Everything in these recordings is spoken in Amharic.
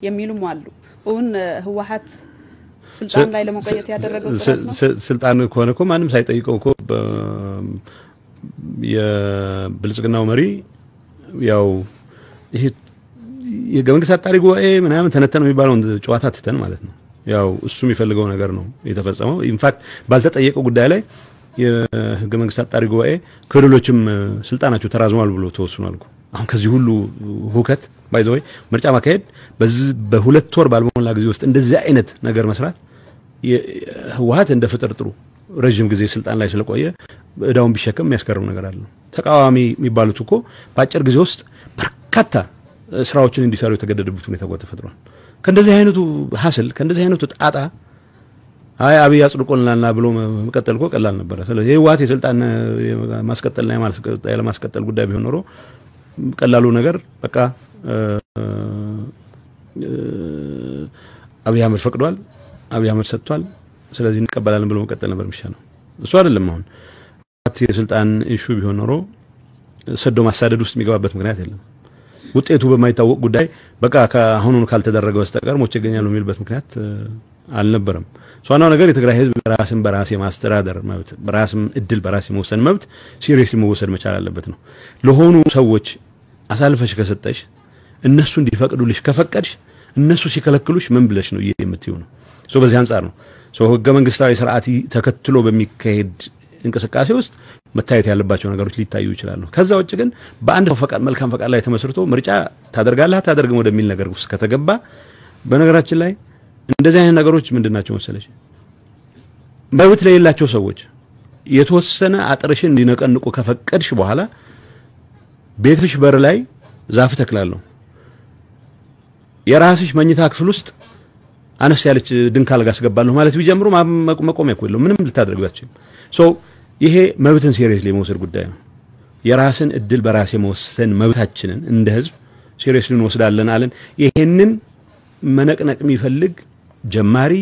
የሚሉም አሉ እውን ህወሓት ስልጣን ላይ ለመቆየት ያደረገው ስልጣን ኮነኮ ማንም ሳይጠይቀው እኮ የብልጽግናው መሪ ያው ይሄ የገመንግስት አጣሪ ጉባኤ ምናምን ተነተነው የሚባለው ጨዋታ ትተን ማለት ነው ያው እሱ የሚፈልገው ነገር ነው የተፈጸመው ኢንፋክት ባልተጠየቀው ጉዳይ ላይ የገመንግስት አጣሪ ጉባኤ ክልሎችም ስልጣናቸው ተራዝሟል ብሎ ተወስኗል እኮ አሁን ከዚህ ሁሉ ሁከት ባይ ዘ ወይ ምርጫ ማካሄድ በሁለት ወር ባልሞላ ጊዜ ውስጥ እንደዚህ አይነት ነገር መስራት ህወሓት እንደ ፍጥርጥሩ ረጅም ጊዜ ስልጣን ላይ ስለቆየ እዳውን ቢሸከም የሚያስከርም ነገር አለ ተቃዋሚ የሚባሉት እኮ በአጭር ጊዜ ውስጥ በርካታ ስራዎችን እንዲሰሩ የተገደደበት ሁኔታ ተፈጥሯል ከእንደዚህ አይነቱ ሐስል ከእንደዚህ አይነቱ ጣጣ አይ አብይ አጽድቆልናልና ብሎ መቀጠል እኮ ቀላል ነበር ስለዚህ ህወሓት የስልጣን ማስቀጠልና የማስቀጠል ጉዳይ ቢሆን ኖሮ ቀላሉ ነገር በቃ አብይ አህመድ ፈቅዷል አብይ አህመድ ሰጥቷል ስለዚህ እንቀበላለን ብሎ መቀጠል ነበር የሚሻለው እሱ አይደለም አሁን የስልጣን ኢሹ ቢሆን ኖሮ ሰዶ ማሳደድ ውስጥ የሚገባበት ምክንያት የለም ውጤቱ በማይታወቅ ጉዳይ በቃ አሁኑን ካልተደረገ በስተቀር ሞች ይገኛሉ የሚልበት ምክንያት አልነበረም ሷናው ነገር የትግራይ ህዝብ ራስን በራስ የማስተዳደር መብት በራስም እድል በራስ የመወሰን መብት ሲሪየስሊ መወሰድ መቻል አለበት ነው ለሆኑ ሰዎች አሳልፈሽ ከሰጠሽ እነሱ እንዲፈቅዱልሽ ከፈቀድሽ እነሱ ሲከለክሉሽ ምን ብለሽ ነው የምትዩ ነው በዚህ አንፃር ነው ህገ መንግስታዊ ስርዓት ተከትሎ በሚካሄድ እንቅስቃሴ ውስጥ መታየት ያለባቸው ነገሮች ሊታዩ ይችላሉ ከዛ ውጭ ግን በአንድ ፈቃድ መልካም ፈቃድ ላይ ተመስርቶ ምርጫ ታደርጋለህ ታደርግም ወደሚል ነገር ውስጥ ከተገባ በነገራችን ላይ እንደዚህ አይነት ነገሮች ምንድናቸው መሰለሽ መብት ላይ ያላቸው ሰዎች የተወሰነ አጥርሽን እንዲነቀንቁ ከፈቀድሽ በኋላ ቤትሽ በር ላይ ዛፍ ተክላለሁ የራስሽ መኝታ ክፍል ውስጥ አነስ ያለች ድንካል ጋር አስገባለሁ ማለት ቢጀምሩ መቆሚያ እኮ የለውም ምንም ልታደርጋችሁ ይሄ መብትን ሲሪየስሊ መውሰድ ጉዳይ ነው የራስን እድል በራስ የመወሰን መብታችንን እንደ ህዝብ ሲሪየስሊ እንወስዳለን አለን ይሄንን መነቅነቅ የሚፈልግ ጀማሪ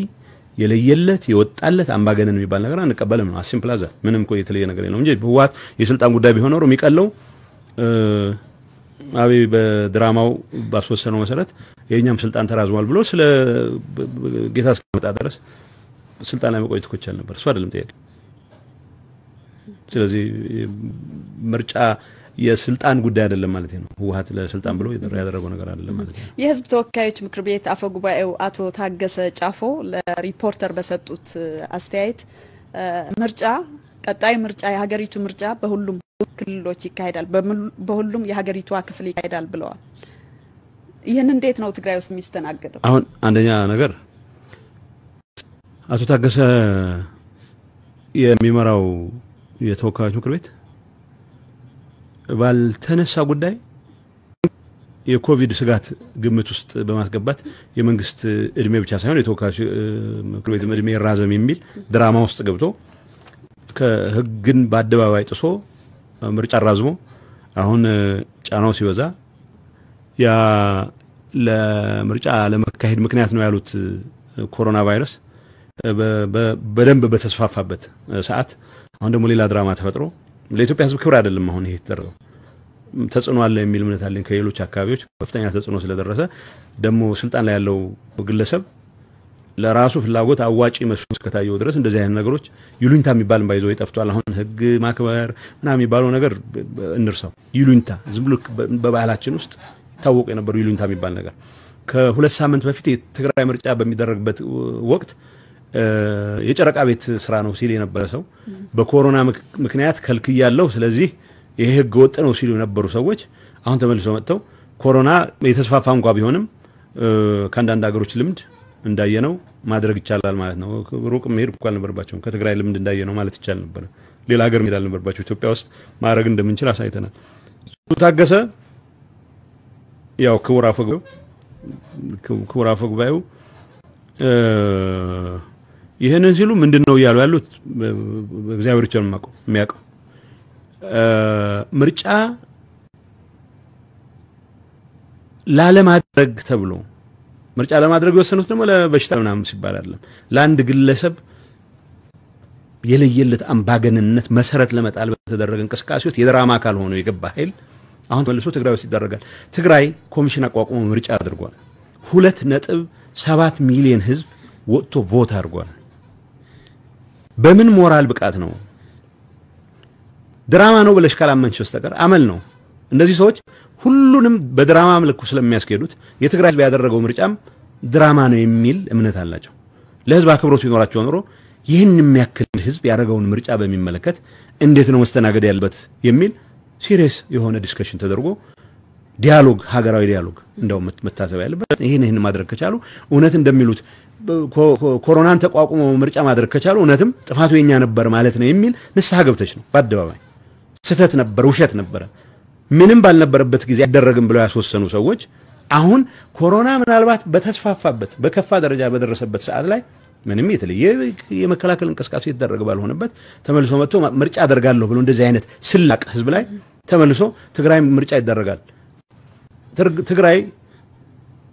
የለየለት የወጣለት አምባገነን የሚባል ነገር አንቀበልም ነው ሲምፕል አዛ ምንም እኮ የተለየ ነገር የለውም እንጂ ህወሓት የስልጣን ጉዳይ ቢሆን ኖሮ የሚቀለው አብይ በድራማው ባስወሰነው መሰረት የኛም ስልጣን ተራዝሟል ብሎ ስለ ጌታ እስከመጣ ድረስ ስልጣን ላይ መቆየት ይችላል ነበር እሱ አይደለም ጥያቄ ስለዚህ ምርጫ የስልጣን ጉዳይ አይደለም ማለት ነው ህወሓት ለስልጣን ብሎ ያደረገው ነገር አይደለም ማለት ነው የህዝብ ተወካዮች ምክር ቤት አፈ ጉባኤው አቶ ታገሰ ጫፎ ለሪፖርተር በሰጡት አስተያየት ምርጫ ቀጣይ ምርጫ የሀገሪቱ ምርጫ በሁሉም ክልሎች ይካሄዳል በሁሉም የሀገሪቱ ክፍል ይካሄዳል ብለዋል ይሄን እንዴት ነው ትግራይ ውስጥ የሚስተናገደው አሁን አንደኛ ነገር አቶ ታገሰ የሚመራው የተወካዮች ምክር ቤት ባልተነሳ ጉዳይ የኮቪድ ስጋት ግምት ውስጥ በማስገባት የመንግስት እድሜ ብቻ ሳይሆን የተወካዮች ምክር ቤት እድሜ ራዘም የሚል ድራማ ውስጥ ገብቶ ከህግን በአደባባይ ጥሶ ምርጫ ራዝሞ አሁን ጫናው ሲበዛ ያ ለምርጫ ለመካሄድ ምክንያት ነው ያሉት ኮሮና ቫይረስ በደንብ በተስፋፋበት ሰዓት አሁን ደግሞ ሌላ ድራማ ተፈጥሮ ለኢትዮጵያ ህዝብ ክብር አይደለም አሁን ይሄ ተደረገው ተጽዕኖ አለ የሚል እምነት አለኝ ከሌሎች አካባቢዎች ከፍተኛ ተጽዕኖ ስለደረሰ ደግሞ ስልጣን ላይ ያለው ግለሰብ ለራሱ ፍላጎት አዋጪ መስሎ እስከታየው ድረስ እንደዚህ አይነት ነገሮች ይሉኝታ የሚባል ባይዘው ይጠፍቷል አሁን ህግ ማክበር እና የሚባለው ነገር እንርሳው ይሉኝታ ዝም ብሎ በባህላችን ውስጥ ታወቀ የነበረው ይሉኝታ የሚባል ነገር ከሁለት ሳምንት በፊት የትግራይ ምርጫ በሚደረግበት ወቅት የጨረቃ ቤት ስራ ነው ሲል የነበረ ሰው በኮሮና ምክንያት ከልክያለሁ ስለዚህ ይሄ ህግ ወጥ ነው ሲሉ የነበሩ ሰዎች አሁን ተመልሰው መጥተው ኮሮና የተስፋፋ እንኳን ቢሆንም ከአንዳንድ ሀገሮች ልምድ እንዳየነው ማድረግ ይቻላል ማለት ነው ሩቅ መሄድ እንኳን ነበርባቸው ከትግራይ ልምድ እንዳየነው ማለት ይቻላል ነበር ሌላ ሀገር መሄድ አልነበረባቸው ኢትዮጵያ ውስጥ ማድረግ እንደምንችል አሳይተናል ታገሰ ያው ክቡር አፈ ጉባኤው ይሄንን ሲሉ ምንድነው ያሉ ያሉት እግዚአብሔር ብቻ ነው የሚያውቀው ምርጫ ላለማድረግ ተብሎ ምርጫ ለማድረግ ወሰኑት ደግሞ ለበሽታ ምናምን ሲባል አይደለም ለአንድ ግለሰብ የለየለት አምባገነንነት መሰረት ለመጣል በተደረገ እንቅስቃሴ ውስጥ የድራማ አካል ሆኖ የገባ ኃይል አሁን ተመልሶ ትግራይ ውስጥ ይደረጋል ትግራይ ኮሚሽን አቋቁሞ ምርጫ አድርጓል 2.7 ሚሊዮን ህዝብ ወጥቶ ቮት አድርጓል። በምን ሞራል ብቃት ነው? ድራማ ነው ብለሽ ካላመንሽ በስተቀር አመል ነው። እነዚህ ሰዎች ሁሉንም በድራማ መልኩ ስለሚያስኬዱት የትግራይ ህዝብ ያደረገው ምርጫም ድራማ ነው የሚል እምነት አላቸው። ለህዝብ አክብሮት ቢኖራቸው ኖሮ ይህን የሚያክል ህዝብ ያደረገውን ምርጫ በሚመለከት እንዴት ነው መስተናገድ ያለበት የሚል ሲሪየስ የሆነ ዲስከሽን ተደርጎ ዲያሎግ፣ ሀገራዊ ዲያሎግ እንደው መታሰብ ያለበት ይሄን ማድረግ ከቻሉ እውነት እንደሚሉት ኮሮናን ተቋቁሞ ምርጫ ማድረግ ከቻሉ እውነትም ጥፋቱ የኛ ነበር ማለት ነው የሚል ንስሐ ገብተሽ ነው በአደባባይ ስህተት ነበር፣ ውሸት ነበር፣ ምንም ባልነበረበት ጊዜ አይደረግም ብለው ያስወሰኑ ሰዎች አሁን ኮሮና ምናልባት በተስፋፋበት በከፋ ደረጃ በደረሰበት ሰዓት ላይ ምንም የተለየ የመከላከል እንቅስቃሴ የተደረገ ባልሆነበት ተመልሶ መጥቶ ምርጫ አደርጋለሁ ብሎ እንደዚህ አይነት ስላቅ ህዝብ ላይ ተመልሶ ትግራይ ምርጫ ይደረጋል። ትግራይ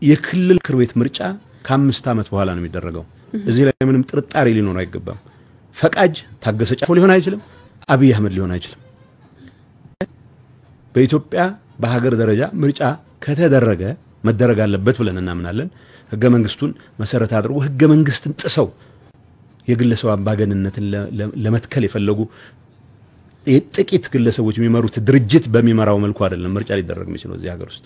የክልል ምክር ቤት ምርጫ ከ5 ዓመት በኋላ ነው የሚደረገው። እዚህ ላይ ምንም ጥርጣሬ ሊኖር አይገባም። ፈቃጅ ታገሰ ጫፎ ሊሆን አይችልም፣ አብይ አህመድ ሊሆን አይችልም። በኢትዮጵያ በሀገር ደረጃ ምርጫ ከተደረገ መደረግ አለበት ብለን እናምናለን። ህገ መንግስቱን መሰረት አድርጎ ህገ መንግስትን ጥሰው የግለሰብ አምባገነንነትን ለመትከል የፈለጉ ጥቂት ግለሰቦች የሚመሩት ድርጅት በሚመራው መልኩ አይደለም ምርጫ ሊደረግ የሚችለው እዚህ ሀገር ውስጥ።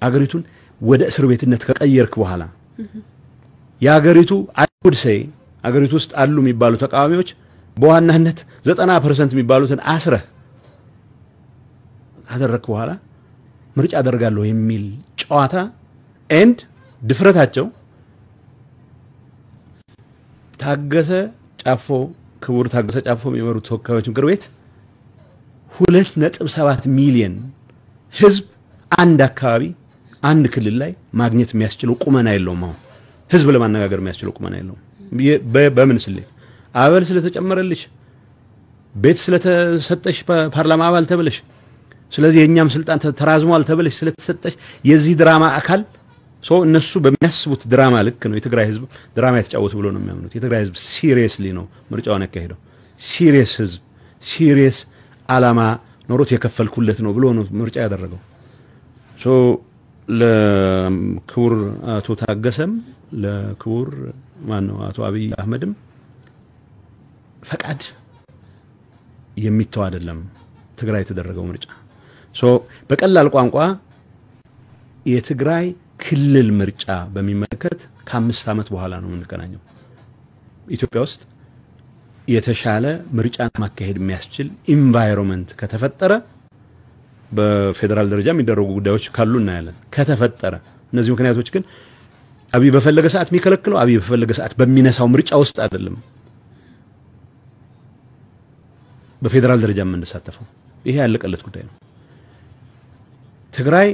አገሪቱን ወደ እስር ቤትነት ከቀየርክ በኋላ የሀገሪቱ አይሁድሰይ አገሪቱ ውስጥ አሉ የሚባሉ ተቃዋሚዎች በዋናነት 90% የሚባሉትን አስረህ ካደረክ በኋላ ምርጫ አደርጋለሁ የሚል ጨዋታ ኤንድ ድፍረታቸው ታገሰ ጫፎ ክቡር ታገሰ ጫፎ የሚመሩት ተወካዮች ምክር ቤት 2.7 ሚሊዮን ህዝብ አንድ አካባቢ አንድ ክልል ላይ ማግኘት የሚያስችለው ቁመና የለውም። አሁን ህዝብ ለማነጋገር የሚያስችለው ቁመና የለውም። በምን ስሌት አበል ስለተጨመረልሽ ቤት ስለተሰጠሽ ፓርላማ አባል ተብለሽ ስለዚህ የኛም ስልጣን ተራዝሟል ተብለሽ ስለተሰጠሽ የዚህ ድራማ አካል ሶ እነሱ በሚያስቡት ድራማ ልክ ነው የትግራይ ህዝብ ድራማ የተጫወቱ ብሎ ነው የሚያምኑት። የትግራይ ህዝብ ሲሪየስሊ ነው ምርጫውን ያካሄደው። ሲሪየስ ህዝብ ሲሪየስ አላማ ኖሮት የከፈልኩለት ነው ብሎ ነው ምርጫ ያደረገው። ሶ ለክቡር አቶ ታገሰም ለክቡር ማነው አቶ አብይ አህመድም ፈቃድ የሚተው አይደለም ትግራይ የተደረገው ምርጫ። ሶ በቀላል ቋንቋ የትግራይ ክልል ምርጫ በሚመለከት ከ5 ዓመት በኋላ ነው የምንገናኘው። ኢትዮጵያ ውስጥ የተሻለ ምርጫ ማካሄድ የሚያስችል ኢንቫይሮንመንት ከተፈጠረ በፌደራል ደረጃ የሚደረጉ ጉዳዮች ካሉ እናያለን። ከተፈጠረ እነዚህ ምክንያቶች ግን አብይ በፈለገ ሰዓት የሚከለክለው አብይ በፈለገ ሰዓት በሚነሳው ምርጫ ውስጥ አይደለም በፌደራል ደረጃ የምንሳተፈው። ይሄ ያለቀለት ጉዳይ ነው። ትግራይ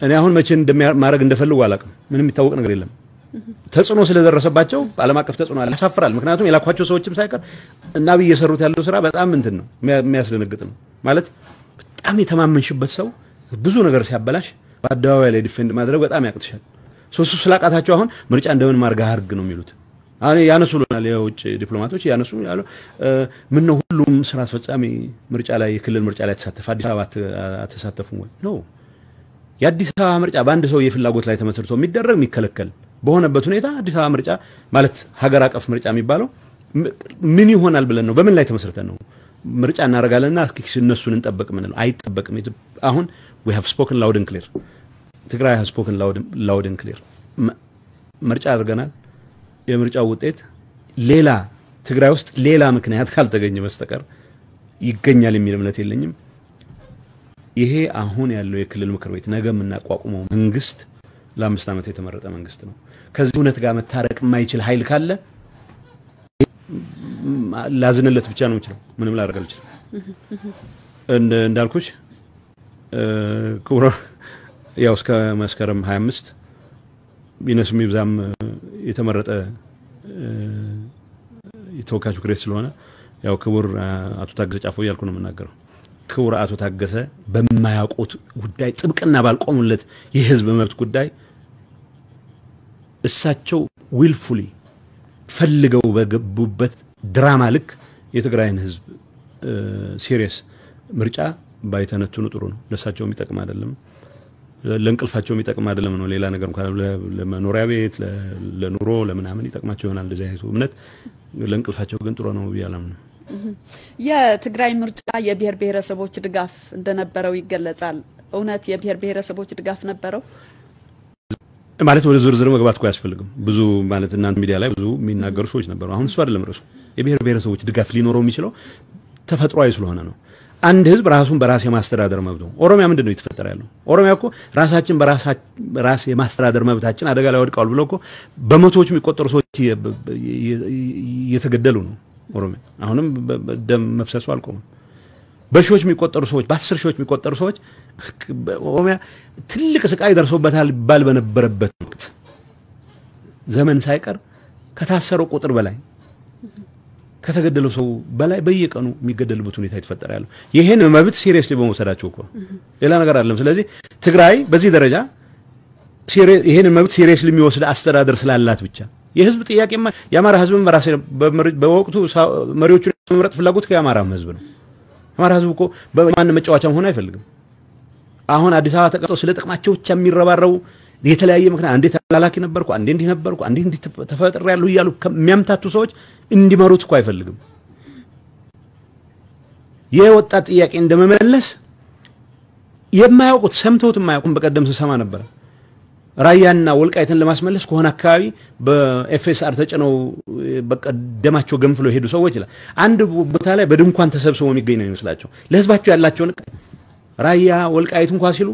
እኔ አሁን መቼ እንደማረግ እንደፈልጉ አላውቅም። ምንም የሚታወቅ ነገር የለም። ተጽዕኖ ስለደረሰባቸው ዓለም አቀፍ ተጽዕኖ ያሳፍራል። ምክንያቱም የላኳቸው ሰዎችም ሳይቀር እና አብይ እየሰሩት ያለው ስራ በጣም እንትን ነው የሚያስደነግጥ ነው። ማለት በጣም የተማመንሽበት ሰው ብዙ ነገር ሲያበላሽ በአደባባይ ላይ ዲፌንድ ማድረግ በጣም ያቅትሻል። ሶስቱ ስላቃታቸው አሁን ምርጫ እንደምን ማርጋ አርግ ነው የሚሉት። አሁን ያነሱልናል የውጭ ዲፕሎማቶች ያነሱ ያለው ምን ነው ሁሉም ስራ አስፈጻሚ ምርጫ ላይ የክልል ምርጫ ላይ ተሳተፈ አዲስ አበባ አተሳተፉ ወይ ነው? የአዲስ አበባ ምርጫ በአንድ ሰው የፍላጎት ላይ ተመስርቶ የሚደረግ የሚከለከል በሆነበት ሁኔታ አዲስ አበባ ምርጫ ማለት ሀገር አቀፍ ምርጫ የሚባለው ምን ይሆናል ብለን ነው? በምን ላይ ተመስርተን ነው ምርጫ እናረጋለንና እስኪ እነሱን እንጠብቅ ምን ነው? አይጠበቅም። አሁን we have spoken loud and clear ትግራይ has spoken loud and clear ምርጫ አድርገናል። የምርጫው ውጤት ሌላ ትግራይ ውስጥ ሌላ ምክንያት ካልተገኘ በስተቀር ይገኛል የሚል እምነት የለኝም። ይሄ አሁን ያለው የክልል ምክር ቤት ነገ የምናቋቁመው መንግስት ለ5 ዓመት የተመረጠ መንግስት ነው። ከዚህ እውነት ጋር መታረቅ የማይችል ኃይል ካለ ላዝንለት ብቻ ነው የምችለው። ምንም ላደርግ አልችልም። እንዳልኩሽ ክቡር ያው እስከ መስከረም 25 ቢነስም ይብዛም የተመረጠ የተወካዮች ምክር ቤት ስለሆነ ያው ክቡር አቶ ታገሰ ጫፎ እያልኩ ነው የምናገረው። ክቡር አቶ ታገሰ በማያውቁት ጉዳይ ጥብቅና ባልቆሙለት የህዝብ መብት ጉዳይ እሳቸው ዊልፉሊ ፈልገው በገቡበት ድራማ ልክ የትግራይን ህዝብ ሲሪየስ ምርጫ ባይተነትኑ ጥሩ ነው። ለሳቸው የሚጠቅም አይደለም። ለንቅልፋቸው የሚጠቅም አይደለም ነው ሌላ ነገር እንኳን ለመኖሪያ ቤት ለኑሮ ለምናምን ይጠቅማቸው ይሆናል እንደዚህ አይነቱ እምነት ለንቅልፋቸው ግን ጥሩ ነው ይያላም ነው የትግራይ ምርጫ የብሔር ብሔረሰቦች ድጋፍ እንደነበረው ይገለጻል እውነት የብሔር ብሔረሰቦች ድጋፍ ነበረው ማለት ወደ ዝርዝር መግባት እኮ ያስፈልግም ብዙ ማለት እናንተ ሚዲያ ላይ ብዙ የሚናገሩ ሰዎች ነበሩ አሁን እሱ አይደለም ርዕሱ የብሔር ብሔረሰቦች ድጋፍ ሊኖረው የሚችለው ተፈጥሯዊ ስለሆነ ነው አንድ ህዝብ ራሱን በራስ የማስተዳደር መብቱ ኦሮሚያ ምንድነው የተፈጠረ ያለው ኦሮሚያ እኮ ራሳችን በራስ የማስተዳደር መብታችን አደጋ ላይ ወድቀዋል ብለው እኮ በመቶዎች የሚቆጠሩ ሰዎች እየተገደሉ ነው ኦሮሚያ አሁንም ደም መፍሰሱ አልቆመም በሺዎች የሚቆጠሩ ሰዎች በ10 ሺዎች የሚቆጠሩ ሰዎች ኦሮሚያ ትልቅ ስቃይ ደርሶበታል ባል በነበረበት ወቅት ዘመን ሳይቀር ከታሰረው ቁጥር በላይ ከተገደለው ሰው በላይ በየቀኑ የሚገደልበት ሁኔታ ይተፈጠራል ያለው ይሄን መብት ሲሪየስሊ በመውሰዳቸው እኮ ሌላ ነገር አይደለም ስለዚህ ትግራይ በዚህ ደረጃ ይሄን መብት ሲሪየስሊ የሚወስድ አስተዳደር ስላላት ብቻ የህዝብ ጥያቄማ ያማራ ህዝብም በራስ በወቅቱ መሪዎቹን መምረጥ ፍላጎት ከያማራ ህዝብ ነው ያማራ ህዝብ እኮ በማን መጫወቻ መሆን አይፈልግም አሁን አዲስ አበባ ተቀጥቶ ስለ ጥቅማቸው ብቻ የሚረባረው የተለያየ ምክንያት አንዴ ተላላኪ ነበርኩ አንዴ እንዲህ ነበርኩ አንዴ እንዲህ ተፈጥሮ ያለው ይያሉ የሚያምታቱ ሰዎች እንዲመሩት እኮ አይፈልግም የወጣት ጥያቄ እንደመመለስ የማያውቁት ሰምተውት የማያውቁም በቀደም ሰማ ነበር ራያና ወልቃይትን ለማስመለስ ከሆነ አካባቢ በኤፍኤስአር ተጨነው በቀደማቸው ገንፍሎ ሄዱ ሰዎች ይላል አንድ ቦታ ላይ በድንኳን ተሰብስበው የሚገኝ ነው ይመስላቸው ለህዝባቸው ያላቸው ራያ ወልቃይት እንኳን ሲሉ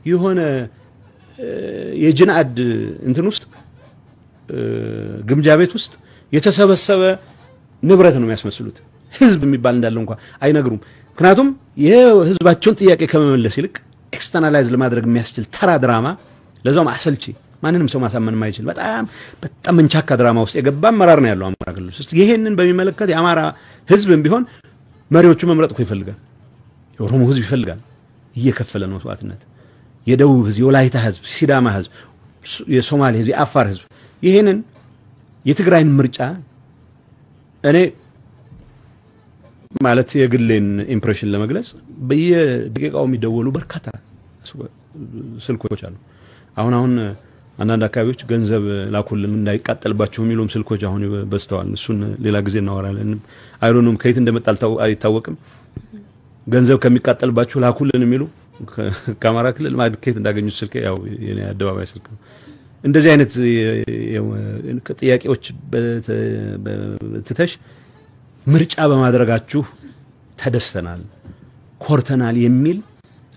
የሆነ የጅናድ እንትን ውስጥ ግምጃ ቤት ውስጥ የተሰበሰበ ንብረት ነው የሚያስመስሉት ህዝብ የሚባል እንዳለ እንኳን አይነግሩም ምክንያቱም የህዝባቸውን ጥያቄ ከመመለስ ይልቅ ኤክስተርናላይዝ ለማድረግ የሚያስችል ተራ ድራማ ለዛው ማሰልቺ ማንንም ሰው ማሳመን የማይችል በጣም መንቻካ ድራማ ውስጥ የገባ አመራር ነው ያለው አማራ ክልል ውስጥ ይሄንን በሚመለከት የአማራ ህዝብም ቢሆን መሪዎቹ መምረጥ እኮ ይፈልጋል የኦሮሞ ህዝብ ይፈልጋል እየከፈለ ነው መስዋዕትነት የደቡብ ህዝብ የወላይታ ህዝብ ሲዳማ ህዝብ የሶማሌ ህዝብ የአፋር ህዝብ ይሄንን የትግራይን ምርጫ እኔ ማለት የግሌን ኢምፕሬሽን ለመግለጽ በየደቂቃው የሚደወሉ በርካታ ስልኮች አሉ አሁን አንዳንድ አካባቢዎች ገንዘብ ላኩልን እንዳይቃጠልባቸው የሚሉም ስልኮች አሁን በስተዋል እሱን ሌላ ጊዜ እናወራለን አይሮንም ከየት እንደመጣልታው አይታወቅም ገንዘብ ከሚቃጠልባቸው ላኩልን የሚሉ ካማራ ክልል ማድከት እንዳገኙት ስልክ ያው የኔ አደባባይ ስልክ እንደዚህ አይነት ጥያቄዎች በትተሽ ምርጫ በማድረጋችሁ ተደስተናል ኮርተናል የሚል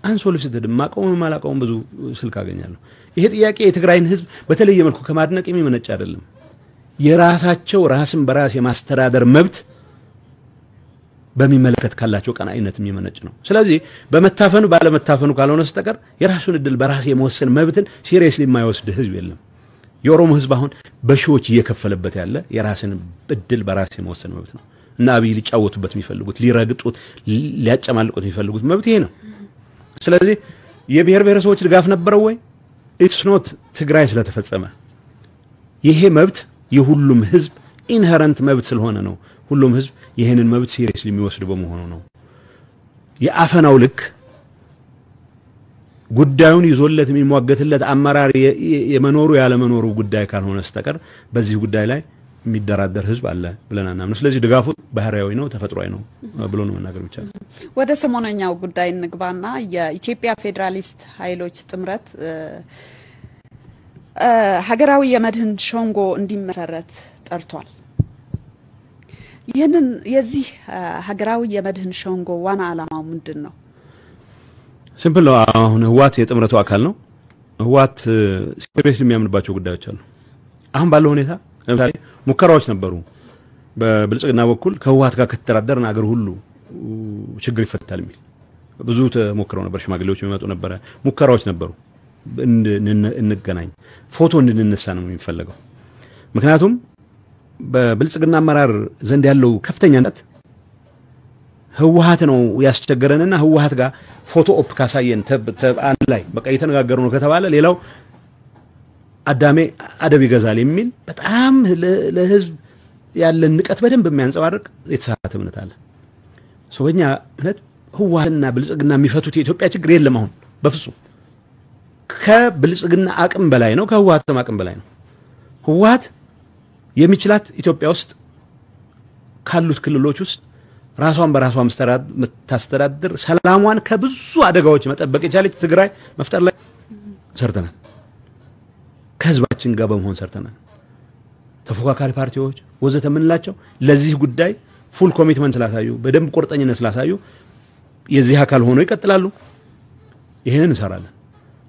አንሶልሲትድ ማቀውም ብዙ ስልክ አገኛለሁ ይሄ ጥያቄ የትግራይን ህዝብ በተለየ መልኩ ከማድነቅ የሚመነጭ አይደለም የራሳቸው ራስን በራስ የማስተዳደር መብት በሚመለከት ካላቸው ቀናኢነት የሚመነጭ ነው ስለዚህ በመታፈኑ ባለመታፈኑ ካልሆነ በስተቀር የራሱን እድል በራስ የመወሰን መብትን ሲሪየስሊ የማይወስድ ህዝብ የለም የኦሮሞ ህዝብ አሁን በሺዎች እየከፈለበት ያለ የራስን እድል በራስ የመወሰን መብት ነው እና አብይ ሊጫወቱበት የሚፈልጉት ሊረግጡት ሊያጨማልቁት የሚፈልጉት መብት ይሄ ነው ስለዚህ የብሔር ብሔረሰቦች ድጋፍ ነበረው ወይ ኢትስ ኖት ትግራይ ስለተፈጸመ ይሄ መብት የሁሉም ህዝብ ኢንሄረንት መብት ስለሆነ ነው ሁሉም ህዝብ ይሄንን መብት ሲሪየስሊ የሚወስድ በመሆኑ ነው የአፈናው ልክ ጉዳዩን ይዞለት የሚሟገትለት አመራር የመኖሩ ያለ መኖሩ ጉዳይ ካልሆነ በስተቀር በዚህ ጉዳይ ላይ የሚደራደር ህዝብ አለ ብለናና ነው ስለዚህ ድጋፉ ባህሪያዊ ነው ተፈጥሯዊ ነው ብሎ ነው መናገር ብቻ ወደ ሰሞነኛው ጉዳይ እንግባና የኢትዮጵያ ፌደራሊስት ኃይሎች ጥምረት ሀገራዊ የመድህን ሸንጎ እንዲመሰረት ጠርቷል ይሄንን የዚህ ሀገራዊ የመድህን ሸንጎ ዋና ዓላማው ምንድነው ሲምፕል ነው አሁን ህዋት የጥምረቱ አካል ነው ህዋት ሲሪየስሊ የሚያምንባቸው ጉዳዮች አሉ አሁን ባለው ሁኔታ ለምሳሌ ሙከራዎች ነበሩ በብልጽግና በኩል ከህዋት ጋር ከተደራደርን አገር ሁሉ ችግር ይፈታል የሚል ብዙ ተሞክረው ነበር ሽማግሌዎች የሚመጡ ነበር ሙከራዎች ነበሩ እንገናኝ ፎቶ እንድንነሳ ነው የሚፈልገው ምክንያቱም በብልጽግና አመራር ዘንድ ያለው ከፍተኛነት ህዋት ነው ያስቸገረንና ህዋት ጋር ፎቶ ኦፕ ካሳየን አንድ ላይ በቃ እየተነጋገሩ ነው ከተባለ ሌላው አዳሜ አደብ ይገዛል የሚል በጣም ለህዝብ ያለን ንቀት በደንብ የሚያንጸባርቅ የተሳሳተ እምነት አለ ሶኛ እምነት ህዋትና ብልጽግና የሚፈቱት የኢትዮጵያ ችግር የለም አሁን በፍጹም ከብልጽግና አቅም በላይ ነው ከህወሓት አቅም በላይ ነው ህወሓት የሚችላት ኢትዮጵያ ውስጥ ካሉት ክልሎች ውስጥ ራሷን በራሷ መስተዳድር ሰላሟን ከብዙ አደጋዎች መጠበቅ የቻለች ትግራይ መፍጠር ላይ ሰርተናል ከህዝባችን ጋር በመሆን ሰርተናል ተፎካካሪ ፓርቲዎች ወዘተ ምንላቸው ለዚህ ጉዳይ ፉል ኮሚትመንት ስላሳዩ በደንብ ቁርጠኝነት ስላሳዩ የዚህ አካል ሆኖ ይቀጥላሉ ይሄንን እንሰራለን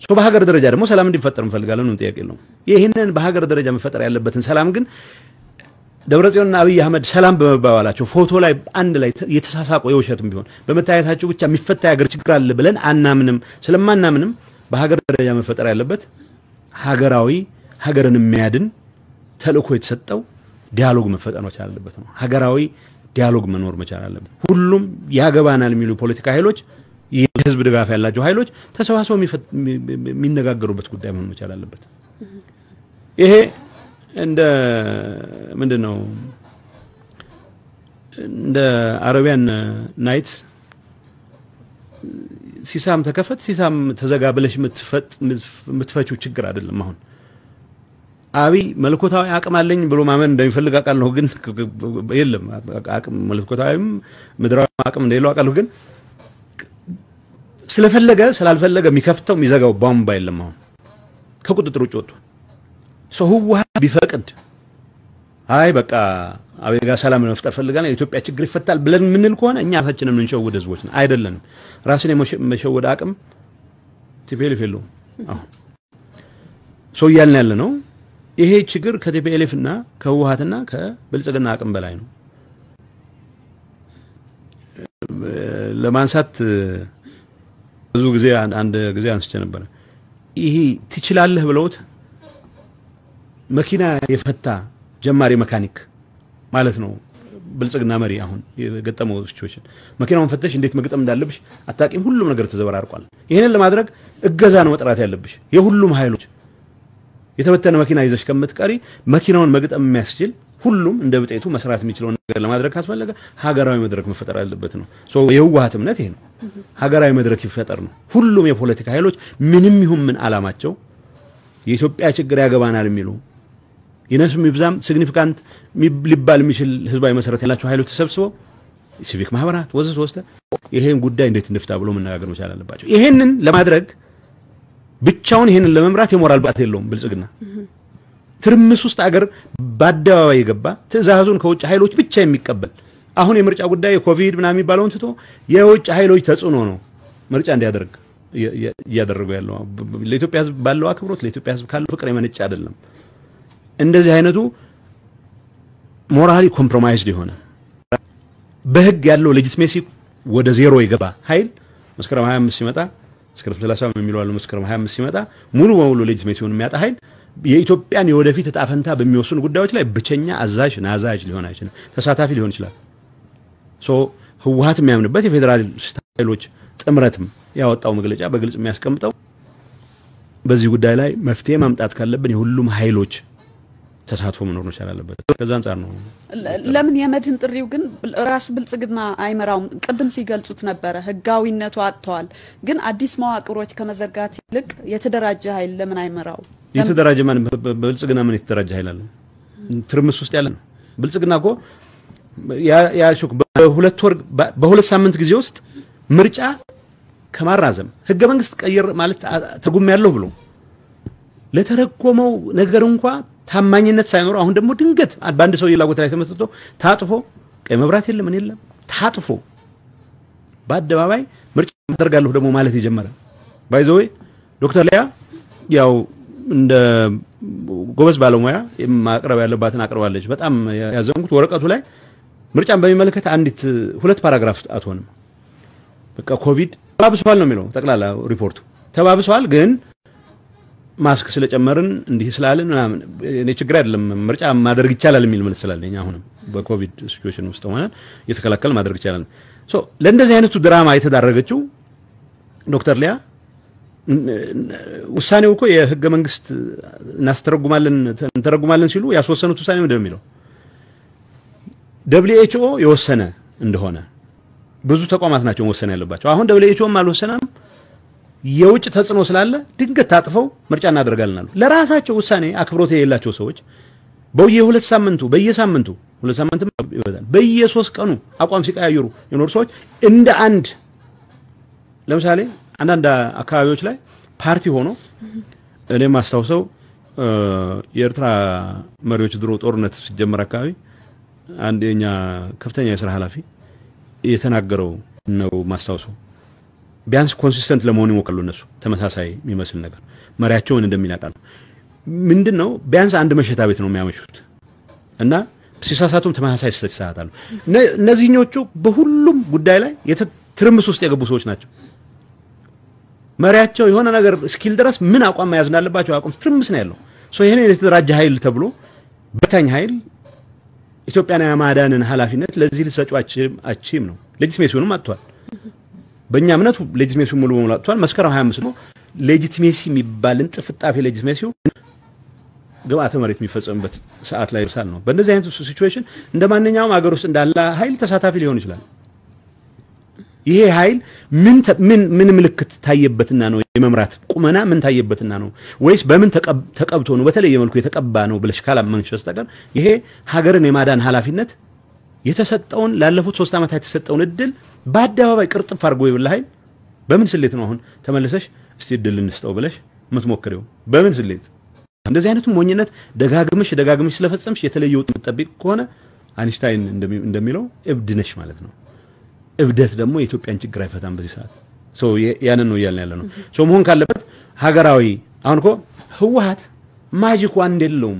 በሀገር ደረጃ ደግሞ ሰላም እንዲፈጠር እንፈልጋለን ነው ጥያቄ ነው ይሄንን በሀገር ደረጃ መፈጠር ያለበትን ሰላም ግን ደብረጽዮንና አብይ አህመድ ሰላም በመባባላቸው ፎቶ ላይ አንድ ላይ የተሳሳቁ የውሸትም ቢሆን በመታየታቸው ብቻ የሚፈታ ሀገር ችግር አለ ብለን አናምንም ስለማናምንም በሀገር ደረጃ መፈጠር ያለበት ሀገራዊ ሀገርን የሚያድን ተልእኮ የተሰጠው ዲያሎግ መፈጠር መቻል አለበት ነው ሀገራዊ ዲያሎግ መኖር መቻል አለበት ሁሉም ያገባናል የሚሉ ፖለቲካ ኃይሎች የህዝብ ድጋፍ ያላቸው ኃይሎች ተሰባስበው የሚነጋገሩበት ጉዳይ መሆን መቻል አለበት ይሄ እንደ ምንድነው እንደ አረቢያን ናይት ሲሳም ተከፈት ሲሳም ተዘጋ ብለሽ የምትፈቹ ችግር አይደለም አሁን አብይ መልኮታዊ አቅም አለኝ ብሎ ማመን እንደሚፈልግ አቃለሁ ግን የለም አቅም መልኮታዊም ምድራዊ አቅም እንደሌለው አቃለሁ ግን ስለፈለገ ስላልፈለገ የሚከፍተው የሚዘጋው ባምባ የለም አሁን ከቁጥጥር ውጭ ወጥቷል ህወሓት ቢፈቅድ አይ በቃ አብይ ጋር ሰላም መፍጠር ፈልጋለሁ የኢትዮጵያ ችግር ይፈታል ብለን ምንል ከሆነ እኛ አሳችንን እንሸውድ ህዝቦች አይደለም ራስን የመሸወድ አቅም ቲፒኤልኤፍ የለው አሁን ያልን ያለ ነው ይሄ ችግር ከቲፒኤልኤፍና ከህወሓትና ከብልጽግና አቅም በላይ ነው ለማንሳት ብዙ ጊዜ አንድ ጊዜ አንስቼ ነበር ይሄ ትችላለህ ብለውት መኪና የፈታ ጀማሪ መካኒክ ማለት ነው ብልጽግና መሪ አሁን የገጠመው ሲቹዌሽን መኪናውን ፈተሽ እንዴት መግጠም እንዳለብሽ አጣቂም ሁሉም ነገር ተዘበራርቋል ይሄንን ለማድረግ እገዛ ነው መጥራት ያለብሽ የሁሉም ኃይሎች የተበተነ መኪና ይዘሽ ከመትቀሪ መኪናውን መግጠም የሚያስችል ሁሉም እንደ ብጤቱ መስራት የሚችለው ነገር ለማድረግ ካስፈለገ ሀገራዊ መድረክ መፈጠር ያለበት ነው የህወሓት እምነት ይሄ ነው ሀገራዊ መድረክ ይፈጠር ነው ሁሉም የፖለቲካ ኃይሎች ምንም ይሁን ምን አላማቸው የኢትዮጵያ ችግር ያገባናል የሚሉ ይነስም ይብዛም ሲግኒፊካንት ሊባል የሚችል ህዝባዊ መሰረት ያላቸው ኃይሎች ተሰብስበው ሲቪክ ማህበራት ወዘተ ይሄን ጉዳይ እንዴት እንፍታ ብሎ መነጋገር መቻል አለባቸው ይሄንን ለማድረግ ብቻውን ይሄንን ለመምራት የሞራል ብቃት የለውም ብልጽግና ትርምስ ውስጥ አገር ባደባባይ የገባ ትዕዛዙን ከውጭ ኃይሎች ብቻ የሚቀበል አሁን የምርጫ ጉዳይ የኮቪድ ምናምን የሚባለውን ትቶ የውጭ ኃይሎች ተጽዕኖ ነው ምርጫ እንዲያደርግ ያደረገው ያለው ለኢትዮጵያ ህዝብ ባለው አክብሮት ለኢትዮጵያ ህዝብ ካለው ፍቅር የመነጨ አይደለም እንደዚህ አይነቱ ሞራሊ ኮምፕሮማይዝድ የሆነ በህግ ያለው ሌጂቲሜሲ ወደ ዜሮ ይገባ ኃይል መስከረም 25 ሲመጣ መስከረም 30 የሚለው መስከረም 25 ሲመጣ ሙሉ በሙሉ ሌጂቲሜሲውን የሚያጣ ኃይል የኢትዮጵያን የወደፊት ዕጣ ፈንታ በሚወስኑ ጉዳዮች ላይ ብቸኛ አዛዥ ናዛዥ ሊሆን አይችልም ተሳታፊ ሊሆን ይችላል ህወሓት የሚያምንበት የፌደራል ኃይሎች ጥምረትም ያወጣው መግለጫ በግልጽ የሚያስቀምጠው በዚህ ጉዳይ ላይ መፍትሄ ማምጣት ካለብን የሁሉም ኃይሎች ተሳትፎ መኖር መቻል አለበት ከዛ አንፃር ነው ለምን የመድህን ጥሪው ግን ራሱ ብልጽግና አይመራውም ቅድም ሲገልጹት ነበር ህጋዊነቱ አጥቷል ግን አዲስ መዋቅሮች ከመዘርጋት ይልቅ የተደራጀ ኃይል ለምን አይመራው የተደራጀ ማን ብልጽግና ምን የተደራጀ ኃይል አለ ትርምስ ውስጥ ያለ ነው ብልጽግና እኮ ያ ሹክ በሁለት ሳምንት ጊዜ ውስጥ ምርጫ ከማራዘም ህገ መንግስት ቀየር ማለት ትርጉም ያለው ብሎ ለተረኮመው ነገር እንኳን ታማኝነት ሳይኖር አሁን ደግሞ ድንገት በአንድ ሰው ይላጎት ላይ ተመስርቶ ታጥፎ ቀይ መብራት የለም ምን የለም ታጥፎ በአደባባይ ምርጫ ማድረጋለሁ ደግሞ ማለት ይጀምራል ባይዘው ዶክተር ሊያ ያው እንደ ጎበዝ ባለሙያ ማቅረብ ያለባትን አቅርባለች በጣም ያዘንኩት ወረቀቱ ላይ ምርጫን በሚመለከት አንዲት ሁለት ፓራግራፍ አትሆንም በቃ ኮቪድ ተባብሷል ነው የሚለው ጠቅላላ ሪፖርቱ ተባብሷል ግን ማስክ ስለጨመርን እንዲህ ስላልን ምናምን እኔ ችግር አይደለም ምርጫ ማድረግ ይቻላል የሚል መልስ ስላለኝ አሁንም በኮቪድ ሲቹዌሽን ውስጥ ሆነን የተከላከለ ማድረግ ይቻላል ለእንደዚህ አይነቱ ድራማ የተዳረገችው ዶክተር ሊያ ውሳኔው እኮ የህገ መንግስት እናስተረጉማለን ሲሉ ያስወሰኑት ውሳኔ ምንድነው የሚለው WHO የወሰነ እንደሆነ ብዙ ተቋማት ናቸው ወሰነ ያለባቸው አሁን WHO አልወሰነም የውጭ ተጽዕኖ ስላለ ድንገት ታጥፈው ምርጫ እናደርጋለን ለራሳቸው ውሳኔ አክብሮት የሌላቸው ሰዎች በየሁለት ሳምንቱ በየሳምንቱ ሁለት ሳምንት ይበዛል በየ3 ቀኑ አቋም ሲቀያየሩ የኖር ሰዎች እንደ አንድ ለምሳሌ አንዳንድ አካባቢዎች ላይ ፓርቲ ሆኖ እኔ ማስተዋወሰው የኤርትራ መሪዎች ድሮ ጦርነት ሲጀመር አካባቢ አንደኛ ከፍተኛ የሥራ ኃላፊ የተናገረው ነው ማስተዋወሰው ቢያንስ ኮንሲስተንት ለመሆን ይሞክራሉ እነሱ ተመሳሳይ የሚመስል ነገር መሪያቸውን እንደሚናቃሉ ምንድነው ቢያንስ አንድ መሸታ ቤት ነው የሚያመሹት እና ሲሳሳቱም ተመሳሳይ ይሳሳታሉ እነዚህኞቹ በሁሉም ጉዳይ ላይ ትርምስ ውስጥ የገቡ ሰዎች ናቸው መሪያቸው የሆነ ነገር ስኪል ድረስ ምን አቋም መያዝ እንዳለባቸው አቋም ትርምስ ነው ያለው ሶ ይሄን የተደራጀ ኃይል ተብሎ በታኝ ኃይል ኢትዮጵያና የማዳንን ኃላፊነት ለዚህ ልሰጫቸው ነው ሌጂቲሜሲውንም አጥቷል በእኛ እምነት ሌጂቲሜሲው ሙሉ በሙሉ አጥቷል መስከረም 25 ነው ሌጂቲሜሲ የሚባልን ጥፍጣፊ ሌጂቲሜሲው ግብአተ መሬት የሚፈጸምበት ሰዓት ላይ ይርሳል ነው በእንደዚህ አይነት ሲቹዌሽን እንደማንኛውም ሀገር ውስጥ እንዳለ ኃይል ተሳታፊ ሊሆን ይችላል ይሄ ኃይል ምን ምልክት ታየበትና ነው የመምራት ቁመና ምን ታየበትና ነው ወይስ በምን ተቀብቶ ነው በተለየ መልኩ የተቀባ ነው ብለሽ ካላመንሽ በስተቀር ይሄ ሀገርን የማዳን ኃላፊነት የተሰጠውን ላለፉት 3 አመታት የተሰጠውን እድል በአደባባይ ቅርጥፍ አድርጎ ይብልሃል በምን ስሌት ነው አሁን ተመለሰሽ እስቲ እድል እንስጠው ብለሽ ምትሞክሪው በምን ስሌት እንደዚህ አይነቱ ሞኝነት ደጋግመሽ ስለፈጸምሽ የተለየ ውጥ ተጠብቅ ከሆነ አንስታይን እንደሚለው እብድ ነሽ ማለት ነው እብደት ደግሞ የኢትዮጵያን ችግር አይፈታም በዚህ ሰዓት ሶ ያንን ነው ያለ ነው ሶ መሆን ካለበት ሀገራዊ አሁን እኮ ህወሓት ማጂክ ዋንድ የለውም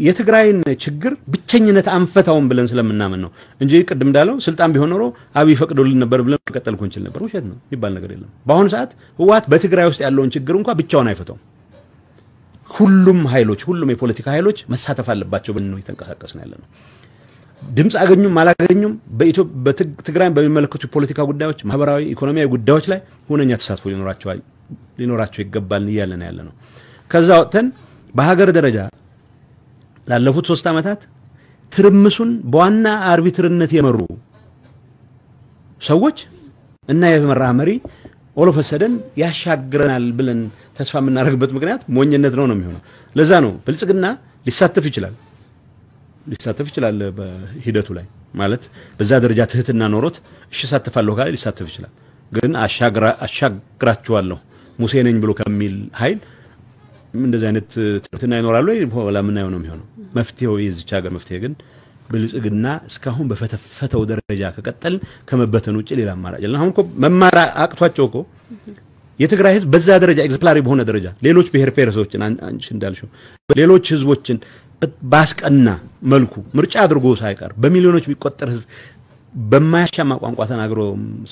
የትግራይን ችግር ብቸኝነት አንፈታውን ብለን ስለምናምን ነው እንጂ ቅድም እንዳለው ስልጣን ቢሆን ኖሮ አብይ ፈቅዶልን ነበር ብለን መቀጠልኩ እንችል ነበር ውሸት ነው ይባል ነገር የለም በአሁኑ ሰዓት ህወሓት በትግራይ ውስጥ ያለውን ችግር እንኳን ብቻውን አይፈታውም ሁሉም ኃይሎች ሁሉም የፖለቲካ ኃይሎች መሳተፍ አለባቸው ብለን ነው የተንቀሳቀስን ያለነው ድምጽ አገኙም አላገኙም በትግራይን በሚመለከቱ ፖለቲካ ጉዳዮች ማህበራዊ ኢኮኖሚያዊ ጉዳዮች ላይ ሁነኛ ተሳትፎ ሊኖራቸው ይገባል ይያለን ያለነው ከዛ ወጥተን በሀገር ደረጃ ላለፉት 3 አመታት ትርምሱን በዋና አርቢትርነት የመሩ ሰዎች እና የመራ መሪ ኦሎፈሰደን ያሻግረናል ብለን ተስፋ የምናደርግበት ምክንያት ሞኝነት ነው የሚሆነው ለዛ ነው ብልጽግና ሊሳተፍ ይችላል በሂደቱ ላይ ማለት በዛ ደረጃ ትህትና ኖሮት እሺ ሳተፋለሁ ካለ ሊሳተፍ ይችላል ግን አሻግራቸዋለሁ ሙሴ ነኝ ብሎ ከሚል ኃይል እንደዚህ አይነት ትህትና ይኖራል ወይ ወላ ምን ነው የሚሆነው መፍትሄው የዚች ሀገር መፍትሄ ግን ብልጽግና እስካሁን በፈተፈተው ደረጃ ከቀጠል ከመበተን ውጪ ሌላ አማራጭ የለም አሁን እኮ መማራ አቅቷቸው እኮ የትግራይ ህዝብ በዛ ደረጃ ኤግዛምፕላሪ በሆነ ደረጃ ሌሎች ብሔር ብሔረሰቦችን አንቺ እንዳልሽው ሌሎች ህዝቦችን ባስቀና መልኩ ምርጫ አድርጎ ሳይቀር በሚሊዮኖች ቢቆጠር ህዝብ በማያሻማ ቋንቋ ተናግሮ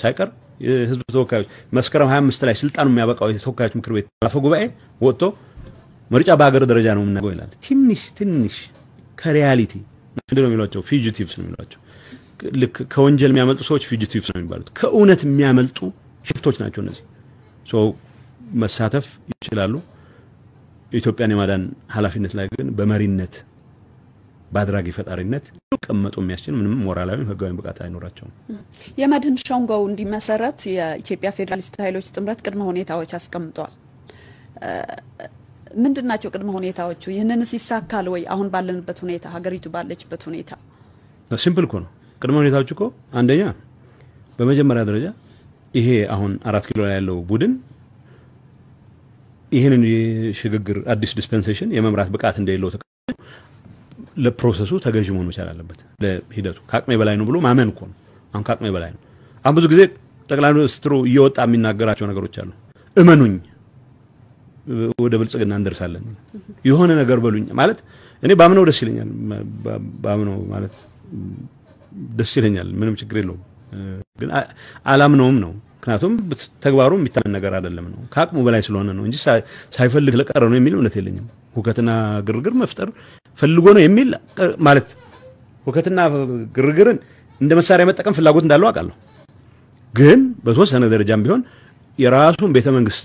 ሳይቀር የህዝብ ተወካዮች መስከረም 25 ላይ ስልጣኑ የሚያበቃው የተወካዮች ምክር ቤት አፈ ጉባኤ ወጥቶ ምርጫ በአገር ደረጃ ነው የምናገው ይላል ትንሽ ከሪያሊቲ እንደው የሚሏቸው ፊጂቲቭስ ነው የሚሏቸው ልክ ከወንጀል የሚያመልጡ ሰዎች ፊጂቲቭስ ነው የሚባሉት ከእውነት የሚያመልጡ ሽፍቶች ናቸው እነዚህ ሶ መሳተፍ ይችላሉ ኢትዮጵያን የማዳን ኃላፊነት ላይ ግን በመሪነት ባድራጊ ፈጣሪነት ቀመጡ የሚያስችል ምንም ሞራላዊ ህጋዊ ብቃት አይኖራቸውም የመድህን ሸንጎው እንዲመሰረት የኢትዮጵያ ፌደራሊስት ኃይሎች ጥምረት ቅድመ ሁኔታዎች አስቀምጧል ምንድናቸው ቅድመ ሁኔታዎቹ ይሄንንስ ይሳካል ወይ አሁን ባለንበት ሁኔታ ሀገሪቱ ባለችበት ሁኔታ ሲምፕል እኮ ነው ቅድመ ሁኔታዎቹ እኮ አንደኛ በመጀመሪያ ደረጃ ይሄ አሁን 4 ኪሎ ላይ ያለው ቡድን ይሄንን የሽግግር አዲስ ዲስፔንሴሽን የመምራት ብቃት እንደሌለው ለፕሮሰሱ ተገዥ መሆን መቻል አለበት ለሂደቱ ካቅሜ በላይ ነው ብሎ ማመን እኮ ነው አሁን ካቅሜ በላይ ነው አሁን ብዙ ጊዜ ጠቅላይ ሚኒስትሩ እየወጣ የሚናገራቸው ነገሮች አሉ እመኑኝ ወደ ብልጽግና እንደርሳለን የሆነ ነገር በሉኝ ማለት እኔ ባምነው ደስ ይለኛል ባምነው ማለት ደስ ይለኛል ምንም ችግር የለውም ግን አላምነውም ነው ምክንያቱም ተግባሩ የሚታመን ነገር አይደለም ነው ካቅሙ በላይ ስለሆነ ነው እንጂ ሳይፈልግ ለቀረ ነው የሚል እውነት የለኝም ሁከትና ግርግር መፍጠር ፈልጎ ነው የሚል ማለት ሁከትና ግርግርን እንደ መሳሪያ መጠቀም ፍላጎት እንዳለው አውቃለሁ ግን በተወሰነ ደረጃም ቢሆን የራሱን ቤተ መንግስት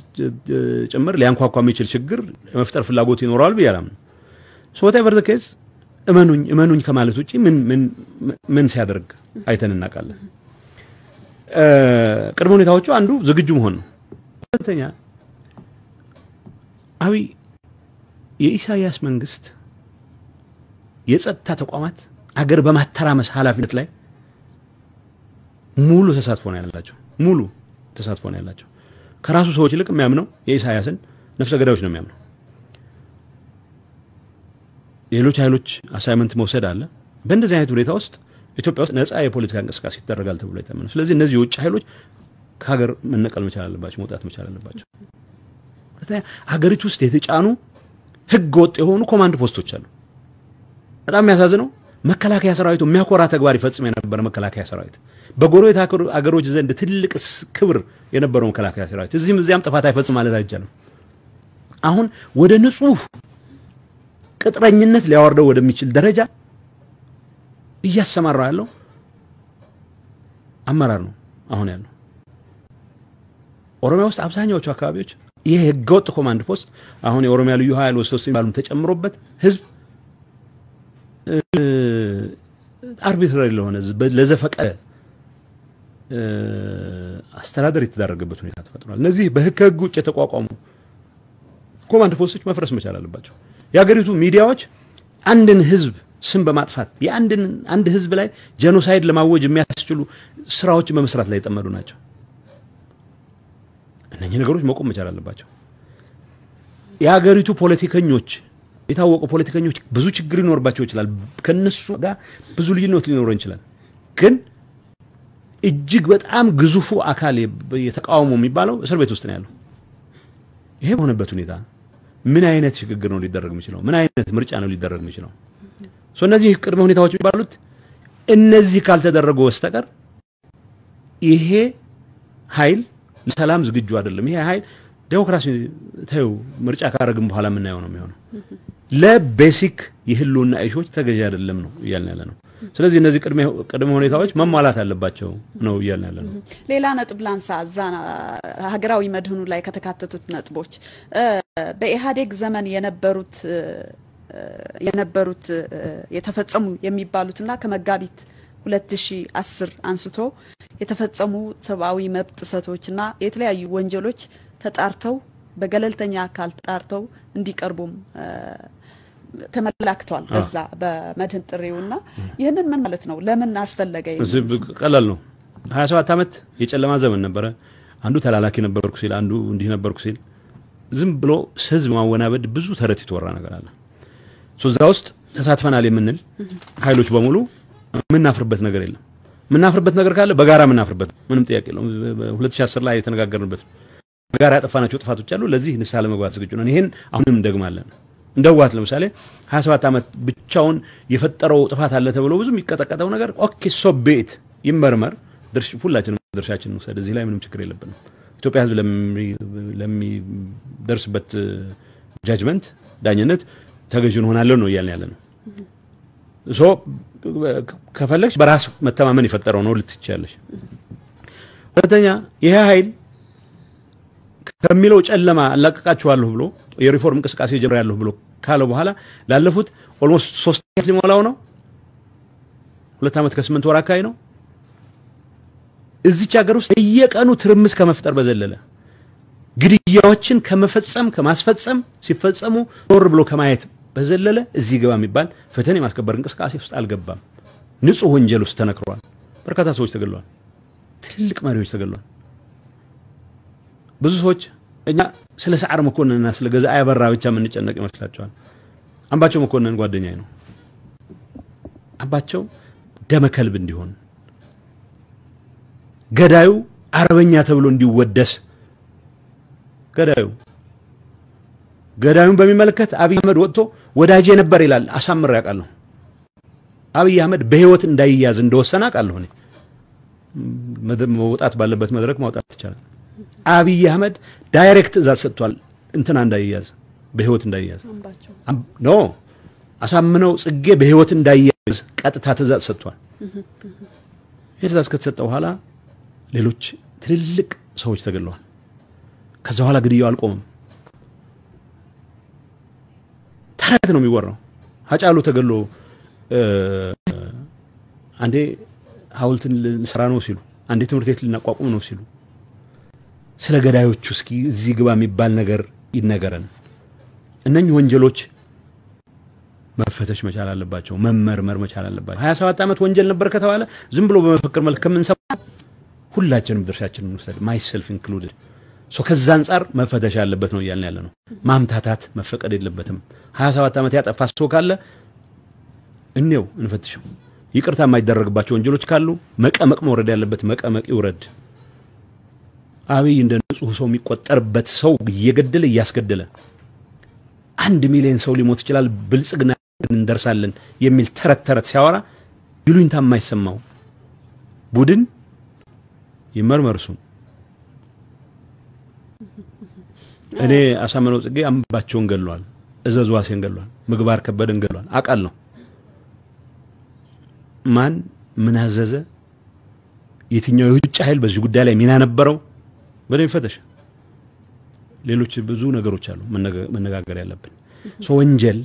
ጭምር ሊያንኳኳ የሚችል ችግር መፍጠር ፍላጎት ይኖራል በያላም ሶ whatever the case እመኑኝ ከማለት ውጪ ምን ሲያደርግ አይተን እናቃለን ቅድመ ሁኔታዎቹ አንዱ ዝግጁ መሆን ነው ሁለተኛ አብይ የኢሳያስ መንግስት የጸጥታ ተቋማት አገር በማተራመስ ኃላፊነት ላይ ሙሉ ተሳትፎ ነው ያላቸው ከራሱ ሰዎች ይልቅ የሚያምነው የኢሳያስን ነፍሰ ገዳዮች ነው የሚያምነው ሌሎች ኃይሎች አሳይመንት መውሰድ አለ በእንደዚህ አይነት ሁኔታ ውስጥ ኢትዮጵያ ውስጥ ነፃ የፖለቲካ እንቅስቃሴ ይደረጋል ተብሎ ይታመናል ስለዚህ እነዚህ የውጭ ኃይሎች ከሀገር መነቀል መቻል አለባቸው መውጣት መቻል አለባቸው ሀገሪቱ ውስጥ የተጫኑ ህገ ወጥ የሆኑ ኮማንድ ፖስቶች አሉ በጣም የሚያሳዝነው መከላከያ ሰራዊቱ የሚያኮራ ተግባር ይፈጽም የነበረ መከላከያ ሰራዊት በጎረቤት አገሮች ዘንድ ትልቅ ክብር የነበረው መከላከያ ሰራዊት እዚህም ጥፋት አይፈጽም ማለት አይቻልም አሁን ወደ ንጹህ ቅጥረኝነት ሊያወርደው ወደሚችል ደረጃ እያሰማራ ያለው አመራር ነው አሁን ያለው ኦሮሚያ ውስጥ አብዛኛዎቹ አካባቢዎች ይሄ ህገወጥ ኮማንድ ፖስት አሁን የኦሮሚያ ልዩ ኃይል ወሰስ ይባሉም ተጨምሮበት ህዝብ አርቢትራሪ ለሆነ ለዘፈቀደ አስተዳደር የተደረገበት ሁኔታ ተፈጥሯል እነዚህ በህግ ውጭ የተቋቋሙ ኮማንድ ፖስቶች መፍረስ መቻል አለባቸው የሀገሪቱ ሚዲያዎች አንድን ህዝብ ስም በማጥፋት አንድ ህዝብ ላይ ጄኖሳይድ ለማወጅ የሚያስችሉ ስራዎች በመስራት ላይ ተጠመዱ ናቸው እነኚህ ነገሮች መቆም መቻል አለባቸው የሀገሪቱ ፖለቲከኞች የታወቁ ፖለቲከኞች ብዙ ችግር ይኖርባቸው ይችላል ከነሱ ጋር ብዙ ልዩነት ሊኖር ይችላል ግን እጅግ በጣም ግዙፉ አካል የተቃውሞ የሚባለው እስር ቤት ውስጥ ነው ያለው ይሄ በሆነበት ሁኔታ ምን አይነት ሽግግር ነው ሊደረግ የሚችለው ምን አይነት ምርጫ ነው ሊደረግ የሚችለው እነዚህ ቅድመ ሁኔታዎች የሚባሉት እነዚህ ካልተደረጉ በስተቀር ይሄ ኃይል ለሰላም ዝግጁ አይደለም ይሄ ኃይል ዴሞክራሲ ተው ምርጫ ካረግም በኋላ ምን ነው የሚሆነው ለቤሲክ የህልውና ኢሹዎች ተገዥ አይደለም ነው ይያልን ያለ ነው ስለዚህ እነዚህ ቅድመ ሁኔታዎች መሟላት አለባቸው ነው ይያልን ያለ ነው ሌላ ነጥብ ላንሳ አዛና ሀገራዊ መድህኑ ላይ ከተካተቱት ነጥቦች በኢሃዴግ ዘመን የነበሩት የተፈጸሙ የሚባሉትና ከመጋቢት 2010 አንስቶ የተፈጸሙ ሰብአዊ መብት ጥሰቶችና የተለያዩ ወንጀሎች ተጣርተው በገለልተኛ አካል ተጣርተው እንዲቀርቡም ተመላክቷል በዛ በመድህን ጥሪውና ይሄንን ምን ማለት ነው ለምን አስፈለገ ቀላል ነው 27 አመት የጨለማ ዘመን ነበረ አንዱ ተላላኪ ነበርኩ ሲል አንዱ እንዲህ ነበርኩ ሲል ዝም ብሎ ህዝብ ማወናበድ ብዙ ተረት ይተወራ ነገር አለ ሶዛ ውስጥ ተሳትፈናል የምንል ኃይሎች በሙሉ ምናፍርበት ነገር የለም ምናፍርበት ነገር ካለ በጋራ ምናፍርበት ምንም ጥያቄ የለውም 2010 ላይ የተነጋገርንበት በጋራ ያጠፋናቸው ጥፋቶች አሉ ለዚህ ንስሐ ለመግባት ዝግጁ ነን ይሄን አሁንም ደግማለን እንደዋት ለምሳሌ 27 አመት ብቻውን የፈጠረው ጥፋት አለ ተብሎ ብዙ የሚቀጠቀጠው ነገር ኦኬ ሶቤት ይመርመር ሁላችንም ድርሻችንን ወሰደ እዚህ ላይ ምንም ችግር የለብንም ኢትዮጵያ ህዝብ ለሚደርስበት ጃጅመንት ዳኝነት ተገዥ እንሆናለን ነው ይያልን ያለ ነው ሶ ከፈለግሽ በራስ መተማመን ይፈጠረው ነው ልትቻለሽ ሁለተኛ ይሄ ኃይል ከሚለው ጨለማ አላቀቃቸዋለሁ ብሎ የሪፎርም እንቅስቃሴ ጀምራለሁ ብሎ ካለ በኋላ ላለፉት ኦልሞስት 3 ዓመት ሊሞላው ነው 2 ዓመት ከ8 ወር አካይ ነው እዚች ሀገር ውስጥ የየቀኑ ትርምስ ከመፍጠር በዘለለ ግድያዎችን ከማስፈጸም ሲፈጸሙ ኖር ብሎ ከማየት በዘለለ እዚህ ገባ የሚባል ፈተና የማስከበር እንቅስቃሴ ውስጥ አልገባም ንጹህ ወንጀል ውስጥ ተነክሯል በርካታ ሰዎች ተገለዋል ትልቅ መሪዎች ተገለዋል ብዙ ሰዎች እኛ ስለ ሰዓር መኮንንና ስለ ገዛ አያበራ ብቻ ምን ጨነቅ ይመስላችኋል አምባቸው መኮንን ጓደኛዬ ነው አምባቸው ደመከልብ እንዲሆን ገዳዩ አረበኛ ተብሎ እንዲወደስ ገዳዩን በሚመለከት አብይ አህመድ ወጥቶ ወዳጄ ነበር ይላል አሳምር ያቃለሁ አብይ አህመድ በህይወት እንዳይያዝ እንደወሰነ አቃለሁ እኔ መውጣት ባለበት መድረክ ማውጣት ይቻላል አብይ አህመድ ዳይሬክት እዛ ሰጥቷል እንትና እንዳይያዝ በህይወት እንዳይያዝ ኖ አሳምነው ጽጌ በህይወት እንዳይያዝ ቀጥታ ትእዛዝ ሰጥቷል የትእዛዝ ከተሰጠው በኋላ ሌሎች ትልልቅ ሰዎች ተገለዋል ከዛ በኋላ ግድያው አልቆመም ተረት ነው የሚወራው ሀጫሉ ተገሎ አንዴ ሐውልትን ልንሰራ ነው ሲሉ አንዴ ትምህርት ቤት ልናቋቁም ነው ሲሉ ስለ ገዳዮቹ እስኪ እዚህ ግባ የሚባል ነገር ይነገረን። እነኚህ ወንጀሎች መፈተሽ መቻል አለባቸው፣ መመርመር መቻል አለባቸው። 27 ዓመት ወንጀል ነበር ከተባለ ዝም ብሎ በመፈክር መልክ ከምንሰማ ሁላችንም ድርሻችንን እንውሰድ ማይሰልፍ ኢንክሉድድ ከዛ አንፃር መፈተሽ ያለበት ነው እያልን ያለ ነው። ማምታታት መፈቀድ የለበትም። 27 ዓመት ያጠፋ ሰው ካለ እኔው እንፈትሽው። ይቅርታ የማይደረግባቸው ወንጀሎች ካሉ መቀመቅ መውረድ ያለበት መቀመቅ ይውረድ። አብይ እንደ ንጹህ ሰው የሚቆጠርበት ሰው እየገደለ እያስገደለ 1 ሚሊዮን ሰው ሊሞት ይችላል ብልጽግና እንደርሳለን የሚል ተረት ሲያወራ ይሉኝታ የማይሰማው ቡድን ይመርመርሱ። እኔ አሳመነው ጽጌ አምባቸውን ገሏል፣ እዘዙ ዋሴን ገሏል፣ ምግባር ከበደን ገሏል። አቃል ነው ማን ምን አዘዘ የትኛው የውጭ ኃይል በዚህ ጉዳይ ላይ ሚና ነበረው በደም ይፈተሽ። ሌሎች ብዙ ነገሮች አሉ መነጋገር ያለብን። ወንጀል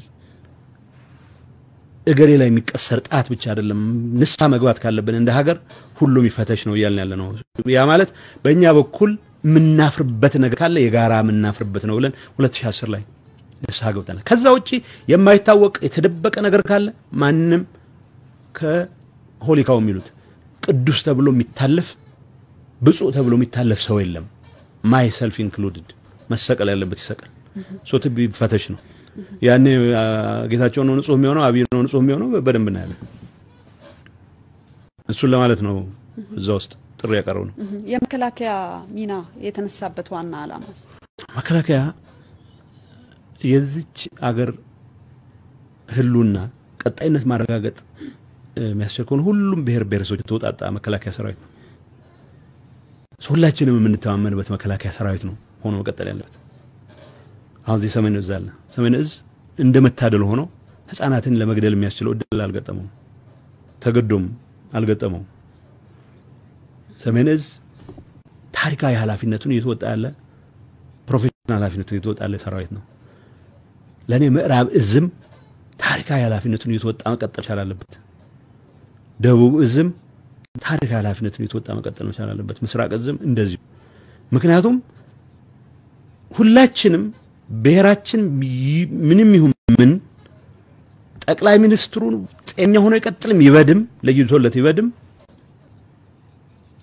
እገሌ ላይ የሚቀሰር ጣት ብቻ አይደለም። ንስሐ መግባት ካለብን እንደ ሀገር ሁሉም ይፈተሽ ነው እያልን ያለ ነው። ያ ማለት በእኛ በኩል ምናፍርበት ነገር ካለ የጋራ ምናፍርበት ነው ብለን 2010 ላይ ንስሐ ገብተናል። ከዛ ውጪ የማይታወቅ የተደበቀ ነገር ካለ ማንንም ከሆሊካው የሚሉት ቅዱስ ተብሎ የሚታለፍ ብፁዕ ተብሎ የሚታለፍ ሰው የለም። ማይሰልፍ ኢንክሉድድ መሰቀል ያለበት ይሰቀል። ሶትብ ይፈተሽ ነው። ያኔ ጌታቸው ነው ንጹህ የሚሆነው፣ አብይ ነው ንጹህ የሚሆነው በደንብ እናያለን። እሱን ለማለት ነው እዛ ውስጥ ጥሪ ያቀረው ነው። የመከላከያ ሚና የተነሳበት ዋና ዓላማስ መከላከያ የዚች አገር ህሉና ቀጣይነት ማረጋገጥ የሚያስቸኩን ሁሉም ብሔር ብሔረሰቦች ተወጣጣ መከላከያ ሰራዊት ነው። ሁላችንም የምንተማመንበት መከላከያ ሰራዊት ነው ሆኖ መቀጠል ያለበት። አሁን እዚህ ሰሜን እዝ አለ። ሰሜን እዝ እንደመታደል ሆኖ ህፃናትን ለመግደል የሚያስችለው እድል አልገጠመው፣ ተገዶም አልገጠመው። ሰሜን እዝ ታሪካዊ ኃላፊነቱን እየተወጣ ያለ ፕሮፌሽናል ኃላፊነቱን እየተወጣ ያለ ሰራዊት ነው። ለኔ ምዕራብ እዝም ታሪካዊ ኃላፊነቱን እየተወጣ መቀጠል ይችላል አለበት። ደቡብ እዝም ታሪካዊ ኃላፊነቱን እየተወጣ መቀጠል መቻል አለበት። ምስራቅ እዝም እንደዚሁ። ምክንያቱም ሁላችንም ብሔራችን ምንም ይሁን ምን ጠቅላይ ሚኒስትሩ ጤኛ ሆኖ ይቀጥልም ይበድም ለይቶለት ይበድም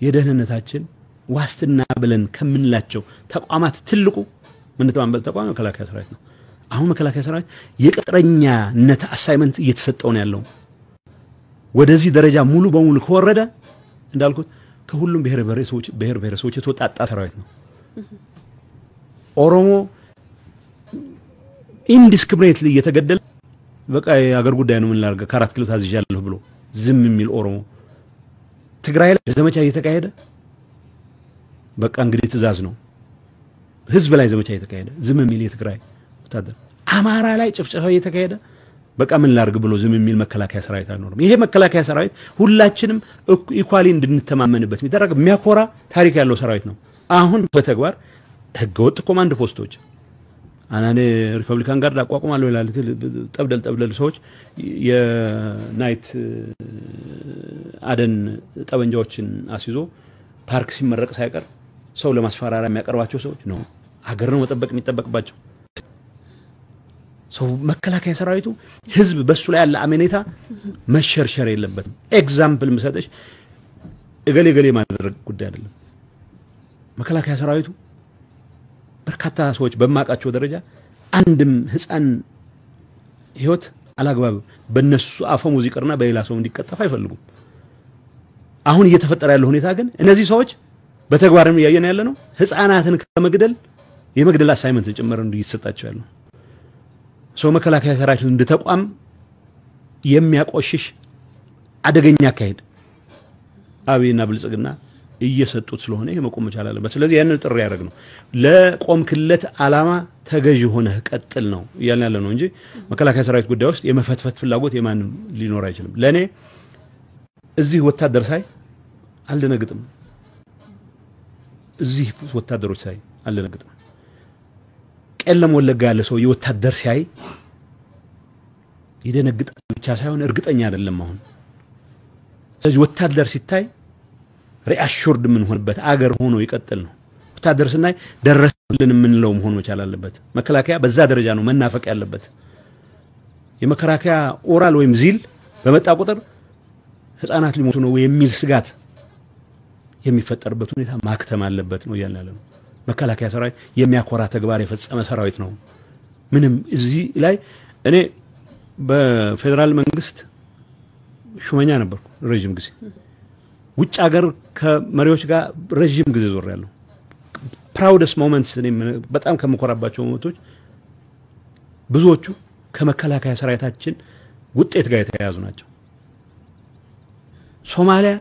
የደህንነታችን ዋስትና ብለን ከምንላቸው ተቋማት ትልቁ ምን ተማምበል ተቋም መከላከያ ሰራዊት ነው። አሁን መከላከያ ሰራዊት የቅጥረኛነት አሳይመንት እየተሰጠው ነው ያለው። ወደዚህ ደረጃ ሙሉ በሙሉ ከወረደ እንዳልኩት ከሁሉም ብሔር ብሔረሰቦች የተወጣጣ ሰራዊት ነው። ኦሮሞ ኢንዲስክሪሚኔትሊ እየተገደለ በቃ የአገር ጉዳይ ነው ምን ላርገ ከ4 ኪሎ ታዝዣለሁ ብሎ ዝም የሚል ኦሮሞ፣ ትግራይ ላይ ዘመቻ እየተካሄደ በቃ እንግዲህ ትእዛዝ ነው ህዝብ ላይ ዘመቻ እየተካሄደ ዝም የሚል የትግራይ ወታደር፣ አማራ ላይ ጭፍጨፋ እየተካሄደ በቃ ምን ላርግ ብሎ ዝም የሚል መከላከያ ሰራዊት አይኖርም። ይሄ መከላከያ ሰራዊት ሁላችንም ኢኳሊ እንድንተማመንበት የሚደረግ የሚያኮራ ታሪክ ያለው ሰራዊት ነው። አሁን በተግባር ህገወጥ ኮማንድ ፖስቶች አናኔ ሪፐብሊካን ጋርድ አቋቁማለሁ ይላል ጠብደል ሰዎች የናይት አደን ጠበንጃዎችን አስይዞ ፓርክ ሲመረቅ ሳይቀር ሰው ለማስፈራሪያ የሚያቀርባቸው ሰዎች ነው። ሀገር ነው መጠበቅ የሚጠበቅባቸው። ሰው መከላከያ ሰራዊቱ ህዝብ በሱ ላይ ያለ አመኔታ መሸርሸር የለበትም። ኤግዛምፕል ምሰጠሽ እገሌ ማድረግ ጉዳይ አይደለም። መከላከያ ሰራዊቱ በርካታ ሰዎች በማቃቸው ደረጃ አንድም ህፃን ህይወት አላግባብ በነሱ አፈሙዝ ይቀርና በሌላ ሰው እንዲቀጠፍ አይፈልጉም። አሁን እየተፈጠረ ያለው ሁኔታ ግን እነዚህ ሰዎች በተግባርም ያየን ያለ ነው። ህፃናትን ከመግደል የመግደል አሳይመንት ጭምር እንዲሰጣቸው ያለው ሰው መከላከያ ሰራዊቱ እንደ ተቋም የሚያቆሽሽ አደገኛ አካሄድ አብይና ብልጽግና እየሰጡት ስለሆነ ይሄ መቆም መቻል አለበት። ስለዚህ ያንን ጥሪ ያደርግ ነው ለቆምክለት ዓላማ ተገዥ ሆነህ ቀጥል ነው እያልን ያለ ነው እንጂ መከላከያ ሰራዊት ጉዳይ ውስጥ የመፈትፈት ፍላጎት የማንም ሊኖር አይችልም። ለኔ እዚህ ወታደር ሳይ አልደነግጥም። እዚህ ወታደሮች ሳይ አልደነግጥም። ቀለም ወለጋ ያለ ሰው የወታደር ሳይ ይደነግጣል ብቻ ሳይሆን እርግጠኛ አይደለም። አሁን ስለዚህ ወታደር ሲታይ ሪአሹርድ ምን ሆነበት አገር ሆኖ ይቀጥል ነው። ወታደር ስናይ ደረሰልን የምንለው መሆን መቻል አለበት መከላከያ በዛ ደረጃ ነው መናፈቅ ያለበት የመከላከያ ኦራል ወይም ዚል በመጣ ቁጥር ህፃናት ሊሞቱ ነው የሚል ስጋት የሚፈጠርበት ሁኔታ ማክተም አለበት ነው ያላለው መከላከያ ሰራዊት የሚያኮራ ተግባር የፈጸመ ሰራዊት ነው ምንም እዚህ ላይ እኔ በፌደራል መንግስት ሹመኛ ነበርኩ ረጅም ጊዜ ውጭ ሀገር ከመሪዎች ጋር ረጅም ጊዜ ዞር ያለው proudest moments እኔ በጣም ከመኮራባቸው ሞመንቶች ብዙዎቹ ከመከላከያ ሰራዊታችን ውጤት ጋር የተያያዙ ናቸው ሶማሊያ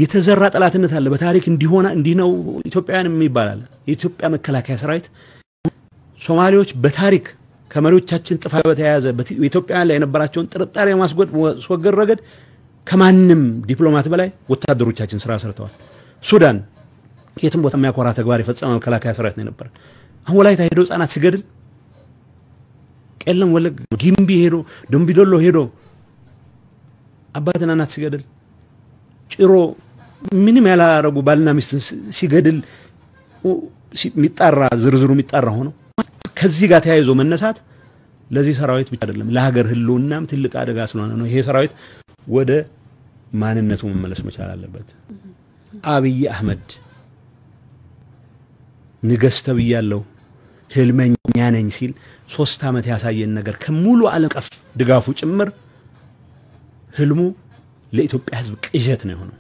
የተዘራ ጠላትነት አለ በታሪክ እንዲሆና እንዲነው ኢትዮጵያውያንም ይባላል የኢትዮጵያ መከላከያ ሰራዊት ሶማሊዎች በታሪክ ከመሪዎቻችን ጥፋት በተያያዘ በኢትዮጵያውያን ላይ የነበራቸውን ጥርጣሬ ማስወገድ ረገድ ከማንም ዲፕሎማት በላይ ወታደሮቻችን ስራ ሰርተዋል ሱዳን የትም ቦታ የሚያኮራ ተግባር የፈጸመ መከላከያ ሰራዊት ነው ነበር አሁን ወላይታ ሄዶ ህፃናት ሲገድል ቀለም ወለግ ጊምቢ ሄዶ ዶምቢዶሎ ሄዶ አባትና እናት ሲገድል ጭሮ ምንም ያላረጉ ባልና ሚስት ሲገድል ሚጣራ ዝርዝሩ ሚጣራ ሆኖ ከዚህ ጋር ተያይዞ መነሳት ለዚህ ሰራዊት ብቻ አይደለም ለሀገር ህልውናም ትልቅ አደጋ ስለሆነ ነው ይሄ ሰራዊት ወደ ማንነቱ መመለስ መቻል አለበት አብይ አህመድ ንገስተብ ይያለው ህልመኛ ነኝ ሲል 3 አመት ያሳየን ነገር ከሙሉ ዓለም ቀፍ ድጋፉ ጭምር ህልሙ ለኢትዮጵያ ህዝብ ቅዠት ነው የሆነው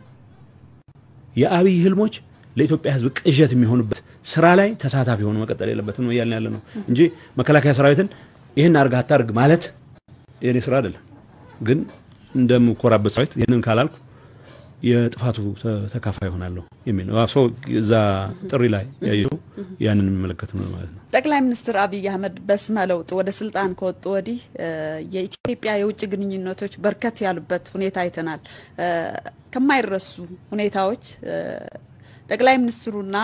የአብይ ህልሞች ለኢትዮጵያ ህዝብ ቅዠት የሚሆኑበት ስራ ላይ ተሳታፊ ሆኖ መቀጠል የለበትም ነው ያልን ያለነው እንጂ መከላከያ ሰራዊትን ይሄን አርጋ አታርግ ማለት የኔ ስራ አይደለም ግን እንደምኮራበት ሰራዊት ይሄንን ካላልኩ የጥፋቱ ተካፋይ ሆናለሁ የሚል ነው አሶ እዛ ጥሪ ላይ ያየው ያንን የሚመለከት ነው ማለት ነው ጠቅላይ ሚኒስትር አብይ አህመድ በስመ ለውጥ ወደ ስልጣን ከወጡ ወዲህ የኢትዮጵያ የውጭ ግንኙነቶች በርከት ያሉበት ሁኔታ አይተናል ከማይረሱ ሁኔታዎች ጠቅላይ ሚኒስትሩና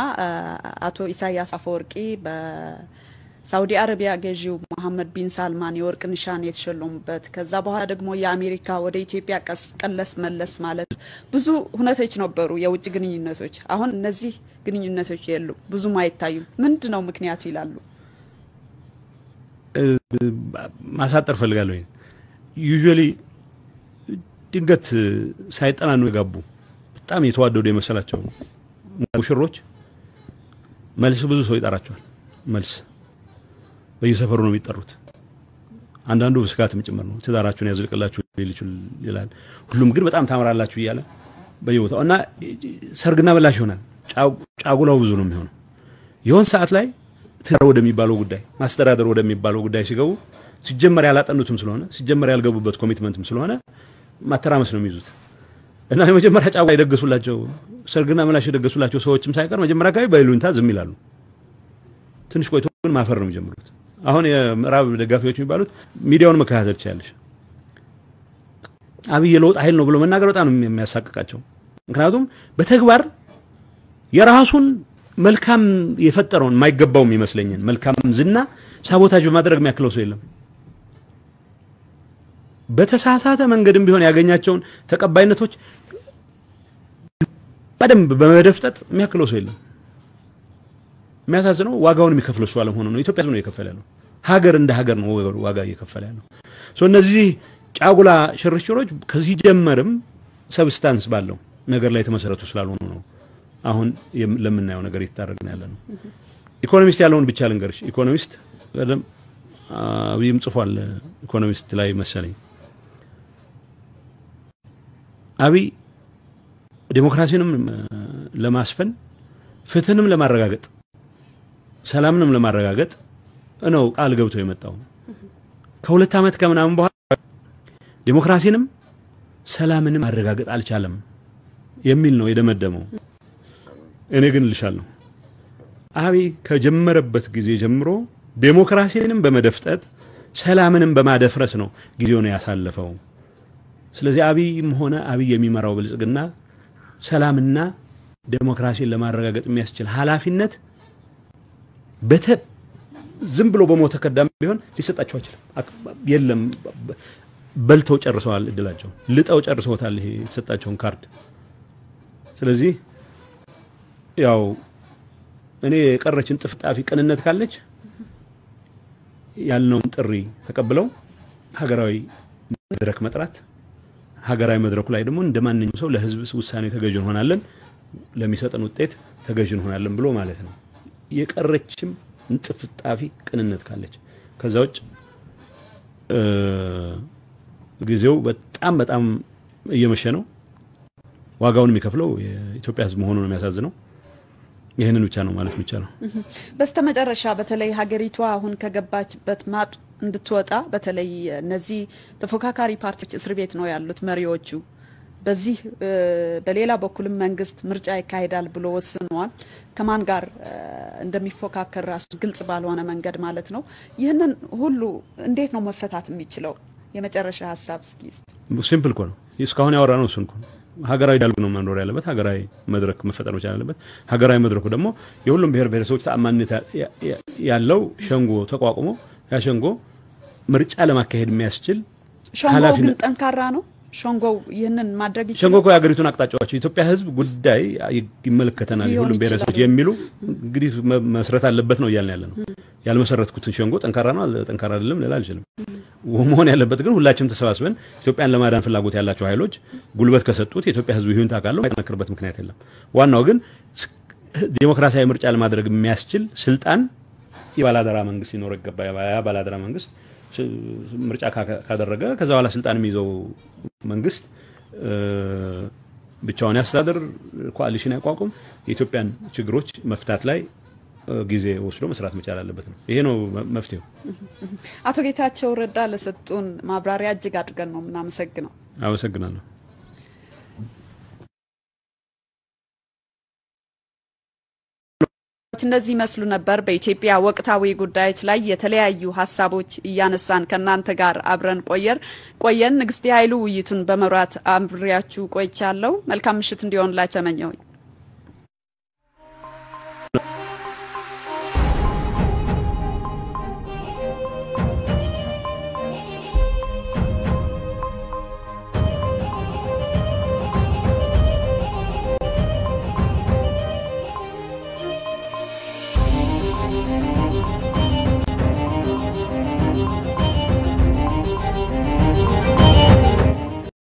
አቶ ኢሳያስ አፈወርቂ በሳውዲ አረቢያ ገዢው መሐመድ ቢን ሳልማን የወርቅ ንሻን የተሸለሙበት ከዛ በኋላ ደግሞ የአሜሪካ ወደ ኢትዮጵያ ቀለስ መለስ ማለት ብዙ ሁነቶች ነበሩ የውጭ ግንኙነቶች አሁን እነዚህ ግንኙነቶች የሉ ብዙም አይታዩም ምንድነው ምክንያቱ ይላሉ ማሳጠር ፈልጋለሁ usually ድንገት ሳይጠናኑ ይጋቡ በጣም የተዋደዱ የመሰላቸው ሙሽሮች መልስ ብዙ ሰው ይጣራቸዋል መልስ በየሰፈሩ ነው የሚጠሩት አንዳንዱ በስካትም ጭምር ነው ትዳራችሁን ያዝልቅላችሁ ይላል ሁሉም ግን በጣም ታምራላችሁ ይያለ በየቦታው እና ሰርግና በላሽ ይሆናል ጫጉላው ብዙ ነው የሚሆነው ይሆን ሰዓት ላይ ትዳር ወደሚባለው ጉዳይ ማስተዳደር ወደሚባለው ጉዳይ ሲገቡ ሲጀመር ያላጠኑትም ስለሆነ ሲጀመር ያልገቡበት ኮሚትመንትም ስለሆነ ማተራመስ ነው የሚይዙት እና የመጀመሪያ ጫጉላ ይደግሱላቸው ሰርግና መላሽ ይደግሱላቸው ሰዎችም ሳይቀር መጀመሪያ ጋር ባይሉንታ ዝም ይላሉ ትንሽ ቆይቶ ግን ማፈር ነው የሚጀምሩት አሁን የምዕራብ ደጋፊዎች የሚባሉት ሚዲያውን መከታተል ይችላልሽ አብይ ለውጥ ኃይል ነው ብሎ መናገር በጣም የሚያሳቅቃቸው ምክንያቱም በተግባር የራሱን መልካም የፈጠረውን ማይገባውም ይመስለኛል መልካም ዝና ሳቦታጅ በማድረግ የሚያክለው ሰው የለም በተሳሳተ መንገድም ቢሆን ያገኛቸውን ተቀባይነቶች በደንብ በመደፍጠጥ የሚያክለው ሰው የለም የሚያሳዝነው ዋጋውን የሚከፍለው ሰው አለመሆኑ ነው ኢትዮጵያ ነው የከፈለ ነው ሀገር እንደ ሀገር ነው ዋጋ እየከፈለ ያለው ሶ እነዚህ ጫጉላ ሽርሽሮች ከዚህ ጀመርም ሰብስታንስ ባለው ነገር ላይ ተመሰረቱ ስላልሆኑ ነው አሁን ለምናየው ነገር ይታረግና ያለ ነው ኢኮኖሚስት ያለውን ብቻ ልንገርሽ ኢኮኖሚስት ቀደም አብይም ጽፏል ኢኮኖሚስት ላይ መሰለኝ አብይ ዲሞክራሲንም ለማስፈን ፍትህንም ለማረጋገጥ ሰላምንም ለማረጋገጥ ነው ቃል ገብቶ የመጣው ከሁለት አመት ከምናምን በኋላ ዲሞክራሲንም ሰላምንም ማረጋገጥ አልቻለም የሚል ነው የደመደመው እኔ ግን ልሻለሁ አብይ ከጀመረበት ጊዜ ጀምሮ ዲሞክራሲንም በመደፍጠት ሰላምንም በማደፍረስ ነው ጊዜውን ያሳለፈው ስለዚህ አብይም ሆነ አብይ የሚመራው ብልጽግና ሰላምና ዲሞክራሲን ለማረጋገጥ የሚያስችል ኃላፊነት ዝም ብሎ በሞተ ከዳም ቢሆን ሊሰጣቸው አይችልም የለም በልተው ጨርሰዋል እድላቸው ልጠው ጨርሰውታል ይሄ የተሰጣቸውን ካርድ ስለዚህ ያው እኔ የቀረችን ጥፍጣፊ ቅንነት ካለች ያልነውን ጥሪ ተቀብለው ሀገራዊ መድረክ መጥራት ሀገራዊ መድረኩ ላይ ደግሞ እንደማንኛውም ሰው ለህዝብ ውሳኔ ተገዥ እንሆናለን ለሚሰጠን ውጤት ተገዥ እንሆናለን ብሎ ማለት ነው የቀረችም ጥፍጣፊ ቅንነት ካለች ከዛውጭ ጊዜው በጣም እየመሸ ነው ዋጋውን የሚከፍለው የኢትዮጵያ ህዝብ መሆኑን ነው የሚያሳዝነው ይሄንን ብቻ ነው ማለት የሚቻለው በስተመጨረሻ በተለይ ሀገሪቷ አሁን ከገባችበት ማጥ እንድትወጣ በተለይ እነዚህ ተፎካካሪ ፓርቲዎች እስር ቤት ነው ያሉት መሪዎቹ በዚህ በሌላ በኩልም መንግስት ምርጫ ይካሄዳል ብሎ ወስኗል ከማን ጋር እንደሚፎካከር ራሱ ግልጽ ባልሆነ መንገድ ማለት ነው ይሄንን ሁሉ እንዴት ነው መፈታት የሚችለው የመጨረሻ ሐሳብ እስኪ ሲምፕል እኮ ነው እስካሁን ያወራነው እሱን እኮ ሀገራዊ ዳልግ ነው መኖር ያለበት ሀገራዊ መድረክ መፈጠር ብቻ ያለበት ሀገራዊ መድረኩ ደግሞ የሁሉም ብሔር ብሔረሰቦች ተአማንነት ያለው ሸንጎ ተቋቁሞ ያ ሸንጎ ምርጫ ለማካሄድ የሚያስችል ኃላፊነት ጠንካራ ነው ሸንጎው ይሄንን ማድረግ ይችላል ሸንጎው የሀገሪቱን አቅጣጫዎች ኢትዮጵያ ህዝብ ጉዳይ ይመለከተናል የሁሉም ብሔረሰቦች የሚሉ እንግዲህ መስረት አለበት ነው ይያልን ያለነው ያልመሰረትኩትን ሸንጎ ጠንካራ ነው ጠንካራ አይደለም ልል አልችልም ወሞን ያለበት ግን ሁላችንም ተሰባስበን ኢትዮጵያን ለማዳን ፍላጎት ያላቸው ኃይሎች ጉልበት ከሰጡት የኢትዮጵያ ህዝብ ይሁን ታካለው አይተነክርበት ምክንያት የለም ዋናው ግን ዲሞክራሲያዊ ምርጫ ለማድረግ የሚያስችል ስልጣን የባላደራ መንግስት ይኖር ይገባል ያ ባላደራ መንግስት ምርጫ ካደረገ ከዛ በኋላ ስልጣን የሚይዘው መንግስት ብቻውን ያስተዳድር ኮአሊሽን ያቋቁም የኢትዮጵያን ችግሮች መፍታት ላይ ጊዜ ወስዶ መስራት መቻል አለበት ነው ይሄ ነው መፍትሄው አቶ ጌታቸው ረዳ ለሰጡን ማብራሪያ እጅግ አድርገን ነው እናመሰግነው አመሰግናለሁ እንደዚህ መስሉ ነበር በኢትዮጵያ ወቅታዊ ጉዳዮች ላይ የተለያዩ ሐሳቦች እያነሳን ከናንተ ጋር አብረን ቆየን ንግስቲ ኃይሉ ውይይቱን በመብራት አብሬያችሁ ቆይቻለሁ መልካም ምሽት እንዲሆንላችሁ ተመኘው